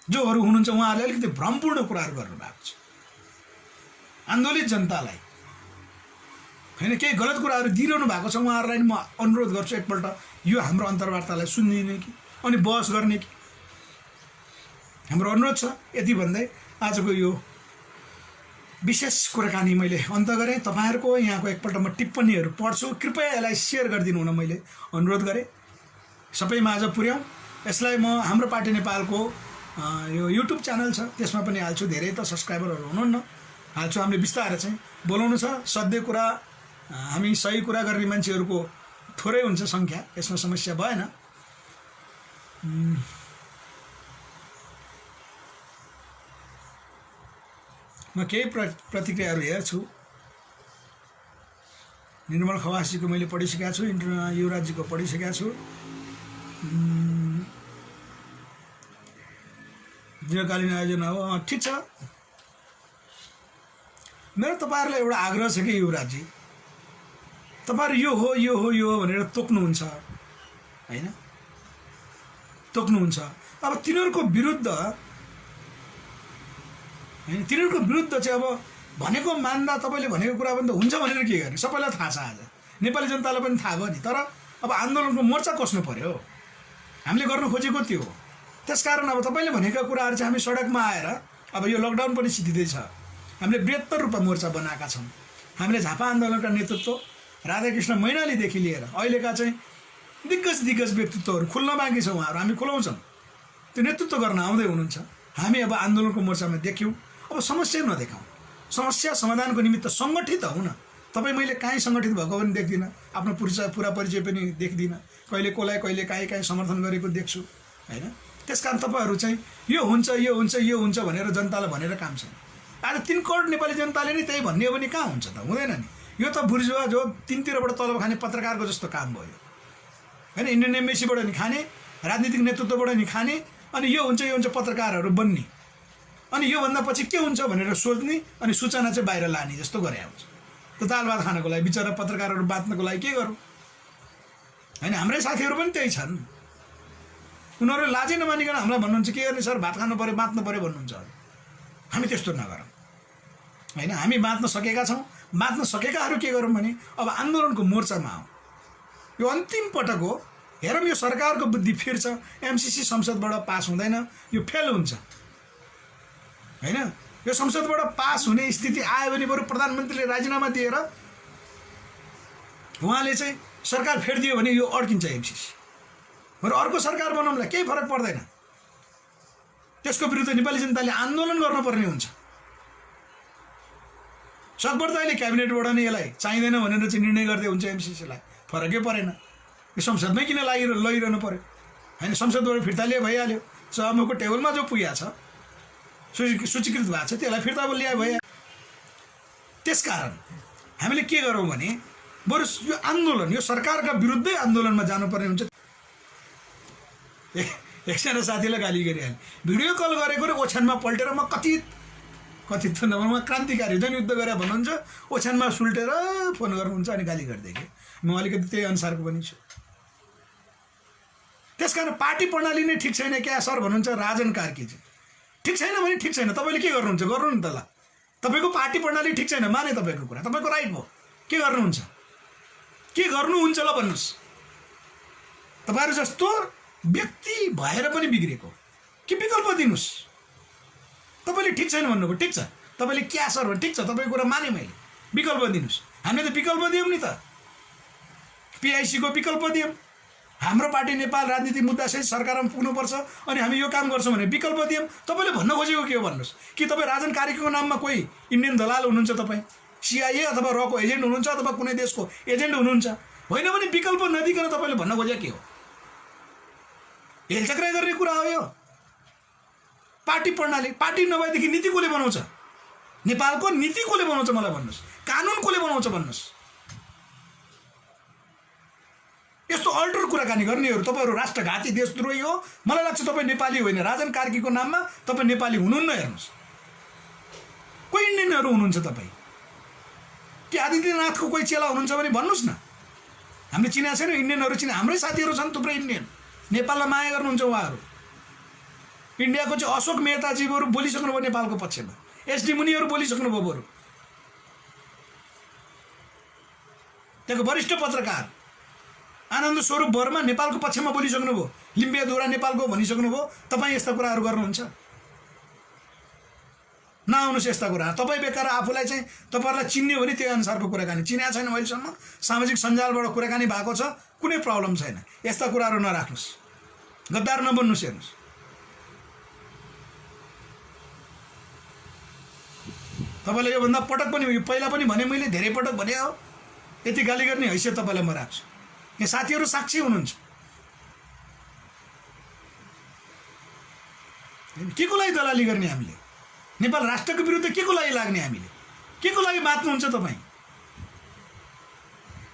जोहरू हुनुहुन्छ उहाँहरूले अलिकति भ्रमपूर्ण कुराहरू गर्नुभएको छ। आन्दोलित जनतालाई हैन केही गलत कुराहरू दिइरहनु भएको छ। उहाँहरूलाई म अनुरोध गर्छु एकपल्ट यो हाम्रो अन्तर्वार्तालाई सुनिदिने कि अनि बहस गर्ने कि हाम्रो अनुरोध छ। यति भन्दै आजको यो विशेष कुराकानी मैले अन्त गरेँ। तपाईँहरूको यहाँको एकपल्ट म टिप्पणीहरू पढ्छु, कृपया यसलाई सेयर गरिदिनु हुन मैले अनुरोध गरेँ। सबैमा आज पुर्याउँ यसलाई। म हाम्रो पार्टी नेपालको यो युट्युब च्यानल छ त्यसमा पनि हाल्छु। धेरै त सब्सक्राइबरहरू हुनुहुन्न, हाल्छु। हामीले बिस्तारै चाहिँ बोलाउनु छ। सधैँ कुरा हामी सही कुरा गर्ने मान्छेहरूको थोरै हुन्छ सङ्ख्या, यसमा समस्या भएन। म केही प्रतिक्रियाहरू हेर्छु। निर्मल खवासजीको मैले पढिसकेका छु, युवराजजीको पढिसकेका छु। दीर्घकालीन आयोजना हो, ठिक छ। मेरो तपाईँहरूलाई एउटा आग्रह छ कि युवराजजी, तपाईँहरू यो हो यो हो यो हो भनेर तोक्नुहुन्छ हैन, तोक्नुहुन्छ। अब तिनीहरूको विरुद्ध हैन, तिनीहरूको विरुद्ध चाहिँ अब भनेको मान्दा तपाईँले भनेको कुरा पनि त हुन्छ भनेर के गर्ने? सबैलाई थाहा छ, आज नेपाली जनतालाई पनि थाहा भयो नि। तर अब आन्दोलनको मोर्चा कस्नु पर्यो, हामीले गर्नु खोजेको त्यो हो। त्यसकारण अब तपाईँले भनेका कुराहरू चाहिँ हामी सडकमा आएर, अब यो लकडाउन पनि सिद्धिँदैछ, हामीले बृहत्तर रूपमा मोर्चा बनाएका छौँ। हामीले झापा आन्दोलनका नेतृत्व राधाकृष्ण मैनालीदेखि लिएर अहिलेका चाहिँ दिग्गज व्यक्तित्वहरू खुल्न बाँकी छ। उहाँहरू हामी खुलाउँछौँ, त्यो नेतृत्व गर्न आउँदै हुनुहुन्छ। हामी अब आन्दोलनको मोर्चामा देख्यौँ। अब समस्या नदेखाउँ, समस्या समाधानको निमित्त सङ्गठित हुन। तपाईँ मैले काहीँ सङ्गठित भएको पनि देख्दिनँ, आफ्नो पुरा परिचय पनि देख्दिनँ। कहिले कसलाई कहिले काहीँ समर्थन गरेको देख्छु हैन। त्यसकारण तपाईँहरू चाहिँ यो हुन्छ यो हुन्छ यो हुन्छ भनेर जनतालाई भनेर काम छैन। आज 3 करोड नेपाली जनताले नै त्यही भन्ने हो भने कहाँ हुन्छ त? हुँदैन नि। यो त बुर्जुवा जो 3 तिरबाट तलब खाने पत्रकारको जस्तो काम भयो हैन। इन्डियन एम्बेसीबाट नि खाने, राजनीतिक नेतृत्वबाट नि खाने, अनि यो हुन्छ पत्रकारहरू बन्ने, अनि योभन्दा पछि के हुन्छ भनेर सोच्ने, अनि सूचना चाहिँ बाहिर लाने जस्तो गरे आउँछ। त दाल भात खानको लागि बिचरा पत्रकारहरू बाँच्नको लागि के गरौँ हैन। हाम्रै साथीहरू पनि त्यही छन्। उनीहरू लाजै नमानिकन हामीलाई भन्नुहुन्छ के गर्ने सर, भात खानु पऱ्यो बाँच्नु पऱ्यो भन्नुहुन्छ। हामी त्यस्तो नगरौँ हैन। हामी बाँच्न सकेका छौँ। बाँच्न सकेकाहरू के गरौँ भने अब आन्दोलनको मोर्चामा आउँ। यो अन्तिम पटक हो। हेरौँ यो सरकारको बुद्धि फिर्छ। MCC संसदबाट पास हुँदैन, यो फेल हुन्छ हैन। यो संसदबाट पास हुने स्थिति आयो भने बरु प्रधानमन्त्रीले राजीनामा दिएर उहाँले चाहिँ सरकार फेरिदियो भने यो अड्किन्छ MCC। बरु अर्को सरकार बनाउँला, केही फरक पर्दैन। त्यसको विरुद्ध नेपाली जनताले आन्दोलन गर्नुपर्ने हुन्छ। सकभर त अहिले क्याबिनेटबाट नै यसलाई चाहिँदैन भनेर चाहिँ निर्णय गर्दै हुन्छ MCCलाई, फरकै परेन। यो संसदमै किन लगिरहनु पर्यो हैन। संसदबाट फिर्ता लिए भइहाल्यो। सभामुखको टेबलमा जो पुगेको छ, सूचीकृत भएको छ, त्यसलाई फिर्ता ल्याए भयो। त्यसकारण हामीले के गरौँ भने बरु यो आन्दोलन, यो सरकारका विरुद्धै आन्दोलनमा जानुपर्ने हुन्छ। एकजना साथीलाई गाली गरिहालेँ, भिडियो कल गरेको र ओछ्यानमा पल्टेर म कथित त नभए क्रान्तिकारी जनयुद्ध गरेर भन्नुहुन्छ, ओछ्यानमा सुल्टेर फोन गर्नुहुन्छ अनि गाली गर्दै कि म अलिकति त्यही अनुसारको पनि छु। त्यसकारण पार्टी प्रणाली नै ठिक छैन क्या सर भन्नुहुन्छ राजन कार्कीजी। ठिक छैन भने ठिक छैन, तपाईँले के गर्नुहुन्छ गर्नु नि त। ल तपाईँको पार्टी प्रणाली ठिक छैन, माने तपाईँको कुरा, तपाईँको राइट भयो। के गर्नुहुन्छ, के गर्नुहुन्छ ल भन्नुहोस्। तपाईँहरू जस्तो व्यक्ति भएर पनि बिग्रेको के विकल्प दिनुहोस्। तपाईँले ठिक छैन भन्नुभयो, ठिक छ, तपाईँले क्या सर भन्नु, ठिक छ, तपाईँको कुरा माने मैले, विकल्प दिनुहोस्। हामीले त विकल्प दियौँ नि त, पिआइसीको विकल्प दियौँ, हाम्रो पार्टी नेपाल राजनीतिक मुद्दासहित सरकारमा पुग्नुपर्छ अनि हामी यो काम गर्छौँ भने विकल्प दियौँ। तपाईँले भन्न खोजेको के हो भन्नुहोस्? कि तपाईँ राजन कार्कीको नाममा कोही इन्डियन दलाल हुनुहुन्छ, तपाईँ सिआइए अथवा रको एजेन्ट हुनुहुन्छ अथवा कुनै देशको एजेन्ट हुनुहुन्छ? होइन भने विकल्प नदिकन तपाईँले भन्न खोजेको के हो? हेलचक्राइ गर्ने कुरा हो यो। पार्टी प्रणाली, पार्टी नभएदेखि नीति कसले बनाउँछ? नेपालको नीति कसले बनाउँछ मलाई भन्नुहोस्? कानुन कसले बनाउँछ भन्नुहोस्? यस्तो अल्टर कुराकानी गर्नेहरू तपाईँहरू राष्ट्रघाती देशद्रोही हो। मलाई लाग्छ तपाईँ नेपाली होइन, राजन कार्कीको नाममा तपाईँ नेपाली हुनुहुन्न। हेर्नुहोस्, कोही इन्डियनहरू हुनुहुन्छ तपाईँ कि आदित्यनाथको कोही चेला हुनुहुन्छ भने भन्नुहोस् न। हामीले चिनाएको छैन, इन्डियनहरू चिने, हाम्रै साथीहरू छन् थुप्रै इन्डियन, नेपाललाई माया गर्नुहुन्छ उहाँहरू। इन्डियाको चाहिँ अशोक मेहताजीहरू बोलिसक्नुभयो नेपालको पक्षमा, एसडी मुनिहरू बोलिसक्नुभयो, बरु त्यहाँको वरिष्ठ पत्रकार आनन्द स्वरूप वर्मा नेपालको पक्षमा बोलिसक्नुभयो, लिम्बियाधुरा नेपालको भनिसक्नुभयो। तपाईँ यस्ता कुराहरू गर्नुहुन्छ? नआउनुहोस् यस्ता कुरा। तपाईँ बेकार आफूलाई चाहिँ तपाईँहरूलाई चिन्ने हो भने त्यही अनुसारको कुराकानी, चिनेको छैन अहिलेसम्म, सामाजिक सञ्जालबाट कुराकानी भएको छ, कुनै प्रब्लम छैन। यस्ता कुराहरू नराख्नुहोस्, गद्दार नबन्नुहोस्। हेर्नुहोस्, तपाईँलाई योभन्दा पटक पनि, पहिला पनि भने मैले, धेरै पटक भने हो, यति गाली गर्ने हैसियत तपाईँलाई म राख्छु। यहाँ साथीहरू साक्षी हुनुहुन्छ। के को लागि दलाली गर्ने हामीले? नेपाल राष्ट्रको विरुद्ध के को लागि लाग्ने हामीले? के को लागि बाँच्नुहुन्छ तपाईँ?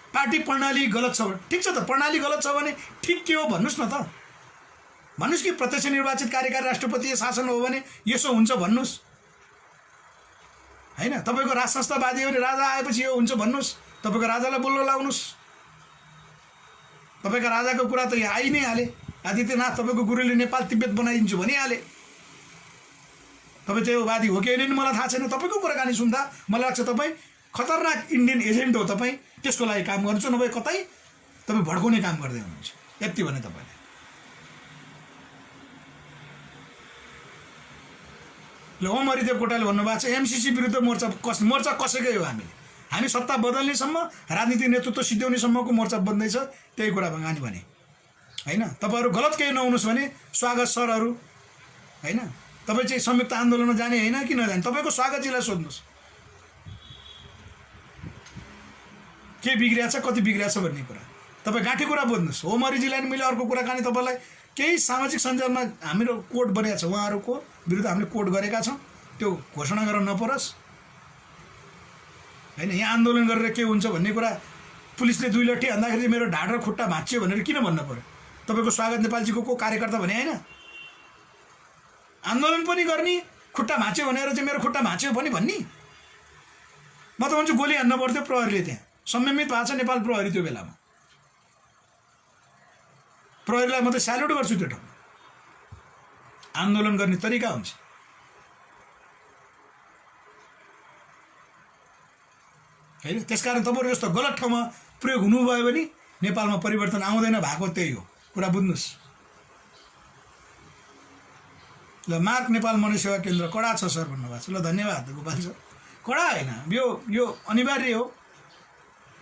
पार्टी प्रणाली गलत छ, ठिक छ त, प्रणाली गलत छ भने ठिक के हो भन्नुहोस् न त। भन्नुहोस् कि प्रत्यक्ष निर्वाचित कार्यकारी राष्ट्रपतीय शासन हो भने यसो हुन्छ भन्नुहोस्, होइन? तपाईँको राज संस्थावादी हो भने राजा आएपछि यो हुन्छ भन्नुहोस्, तपाईँको राजालाई बोल्न लाउनुहोस्। तपाईँको राजाको कुरा त यहाँ आइ नै हाले, आदित्यनाथ तपाईँको गुरुले नेपाल तिब्बत बनाइदिन्छु भनिहाले। तपाईँ त्यो वादी हो कि होइन मलाई थाहा छैन, तपाईँको कुराकानी सुन्दा मलाई लाग्छ तपाईँ खतरनाक इन्डियन एजेन्ट हो। तपाईँ त्यसको लागि काम गर्नुहुन्छ, नभए कतै तपाईँ भड्काउने काम गर्दै हुनुहुन्छ। यति भने तपाईँले ओम हरिदेव कोटाले भन्नुभएको छ एमसिसी विरुद्ध मोर्चा कसैकै हो। हामी सत्ता बदल्नेसम्म, राजनीतिक नेतृत्व सिद्ध्याउनेसम्मको मोर्चा बन्दैछ। त्यही कुरा भगानी भने होइन। तपाईँहरू गलत केही नहुनुहोस् भने स्वागत सरहरू, होइन? तपाईँ चाहिँ संयुक्त आन्दोलनमा जाने होइन कि नजाने, तपाईँको स्वागतजीलाई सोध्नुहोस् के बिग्रिया छ, कति बिग्रिया छ भन्ने कुरा। तपाईँ गाँठी कुरा बुझ्नुहोस्। ओम हरिजीलाई मैले अर्को कुराकानी तपाईँलाई केही सामाजिक सञ्जालमा हाम्रो कोड बनेको छ, उहाँहरूको विरुद्ध हामीले कोड गरेका छौँ, त्यो घोषणा गर्न नपरोस्, होइन? यहाँ आन्दोलन गरेर के हुन्छ भन्ने कुरा पुलिसले 2 लट्ठी हान्दाखेरि मेरो ढाड र खुट्टा भाँच्यो भनेर किन भन्नु पर्यो? तपाईँको स्वागत नेपालजीको को कार्यकर्ता भने होइन? आन्दोलन पनि गर्ने, खुट्टा भाँच्यो भनेर चाहिँ मेरो खुट्टा भाँच्यो पनि भन्ने? म त भन्छु गोली हान्न पर्थ्यो प्रहरीले। त्यहाँ संयमित भएको छ नेपाल प्रहरी। त्यो बेलामा प्रहरीलाई म त स्याल्युट गर्छु। त्यो ठाउँमा आन्दोलन गर्ने तरिका हुन्छ, होइन? त्यसकारण तपाईँहरू जस्तो गलत ठाउँमा प्रयोग हुनुभयो भने नेपालमा परिवर्तन आउँदैन। भएको त्यही हो कुरा, बुझ्नुहोस्। ल, मार्क नेपाल मनसेवा केन्द्र कडा छ सर भन्नुभएको छ। ल, धन्यवाद गोपाल सर। कडा होइन, यो अनिवार्य हो।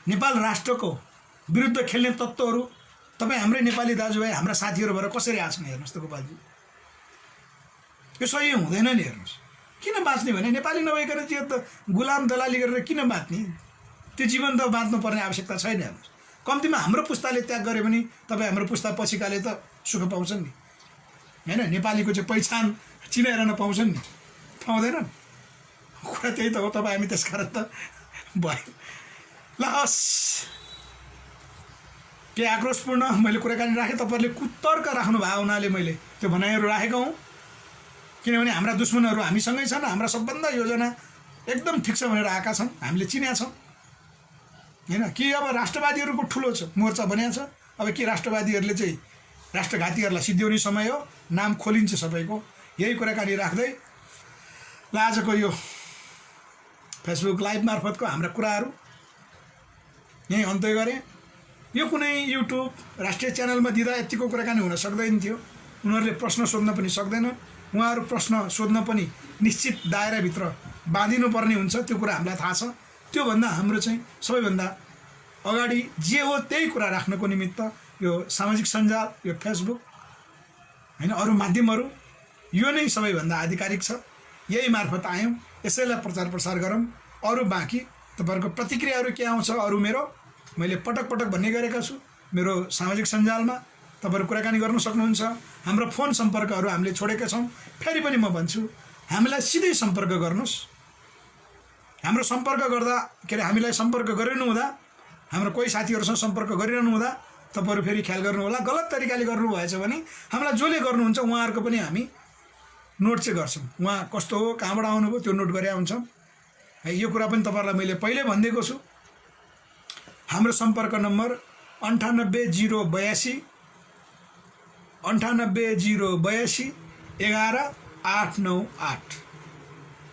नेपाल राष्ट्रको विरुद्ध खेल्ने तत्त्वहरू तपाईँ हाम्रै नेपाली दाजुभाइ, हाम्रा साथीहरू भएर कसरी आछन्? हेर्नुहोस् त गोपालजी, यो सही हुँदैन नि। हेर्नुहोस्, किन बाँच्ने भने नेपाली नभइकन त्यो त गुलाम दलाली गरेर किन बाँच्ने? त्यो जीवन त बाँच्नुपर्ने आवश्यकता छैन। हेर्नुहोस्, कम्तीमा हाम्रो पुस्ताले त्याग गऱ्यो भने तपाईँ हाम्रो पुस्ता पछिकाले त सुख पाउँछन् नि, होइन? नेपालीको चाहिँ पहिचान चिनाइरहन पाउँछन् नि, पाउँदैनन्? कुरा त्यही त हो। तपाईँ हामी त्यसकारण त भयो। ल, हस्, के आक्रोशपूर्ण मैले कुराकानी राखेँ, तपाईँहरूले कुतर्क राख्नु भएको हुनाले मैले त्यो भनाइहरू राखेको हुँ। किनभने हाम्रा दुश्मनहरू हामीसँगै छन्, हाम्रा सबभन्दा योजना एकदम ठिक छ भनेर आएका छन्, हामीले चिनेका छौँ, होइन? कि अब राष्ट्रवादीहरूको ठुलो छ मोर्चा बनिएको छ। अब के राष्ट्रवादीहरूले चाहिँ राष्ट्रघातीहरूलाई सिद्ध्याउने समय हो, नाम खोलिन्छ सबैको। यही कुराकानी राख्दै ल, आजको यो फेसबुक लाइभ मार्फतको हाम्रा कुराहरू यहीँ अन्त्य गरेँ। यो कुनै युट्युब राष्ट्रिय च्यानलमा दिँदा यतिको कुराकानी हुन सक्दैन थियो। उनीहरूले प्रश्न सोध्न पनि सक्दैन, उहाँहरू प्रश्न सोध्न पनि निश्चित दायराभित्र बाँधिनुपर्ने हुन्छ, त्यो कुरा हामीलाई थाहा छ। त्योभन्दा हाम्रो चाहिँ सबैभन्दा अगाडि जे हो त्यही कुरा राख्नको निमित्त यो सामाजिक सञ्जाल, यो फेसबुक होइन, अरू माध्यमहरू, यो नै सबैभन्दा आधिकारिक छ। यही मार्फत आयौँ, यसैलाई प्रचार प्रसार गरौँ। अरू बाँकी तपाईँहरूको प्रतिक्रियाहरू के आउँछ, अरू मैले पटक पटक भन्ने गरेका छु, मेरो सामाजिक सञ्जालमा तपाईँहरू कुराकानी गर्न सक्नुहुन्छ। हाम्रो फोन सम्पर्कहरू हामीले छोडेका छौँ, फेरि पनि म भन्छु, हामीलाई सिधै सम्पर्क गर्नुहोस्। हाम्रो सम्पर्क गर्दा के अरे हामीलाई सम्पर्क गरिरहनु हुँदा, हाम्रो कोही साथीहरूसँग सम्पर्क गरिरहनु हुँदा तपाईँहरू फेरि ख्याल गर्नुहोला, गलत तरिकाले गर्नुभएछ भने हामीलाई जसले गर्नुहुन्छ उहाँहरूको पनि हामी नोट चाहिँ गर्छौँ। उहाँ कस्तो हो, कहाँबाट आउनुभयो, त्यो नोट गरेर हुन्छौँ। यो कुरा पनि तपाईँहरूलाई मैले पहिले भनिदिएको छु। हाम्रो सम्पर्क नम्बर 98 082 11898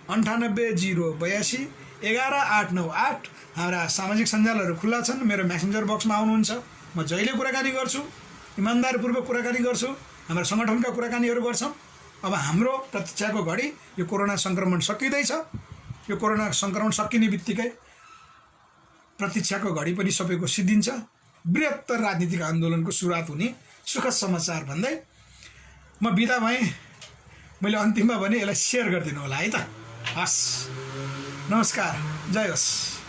98 11898। हाम्रा सामाजिक सञ्जालहरू खुल्ला छन्। मेरो मेसेन्जर बक्समा आउनुहुन्छ, म जहिले कुराकानी गर्छु, इमान्दारपूर्वक कुराकानी गर्छु, हाम्रो सङ्गठनका कुराकानीहरू गर्छौँ। अब हाम्रो प्रतीक्षाको घडी, यो कोरोना सङ्क्रमण सकिँदैछ। यो कोरोना सङ्क्रमण सकिने बित्तिकै प्रतीक्षाको घडी पनि सबैको सिद्धिन्छ। बृहत्तर राजनीतिक आन्दोलनको सुरुवात हुने सुखद समाचार भन्दै म बिदा भएँ। मैले अन्तिममा भने यसलाई सेयर गरिदिनु होला है त। हस्, नमस्कार, जय होस्।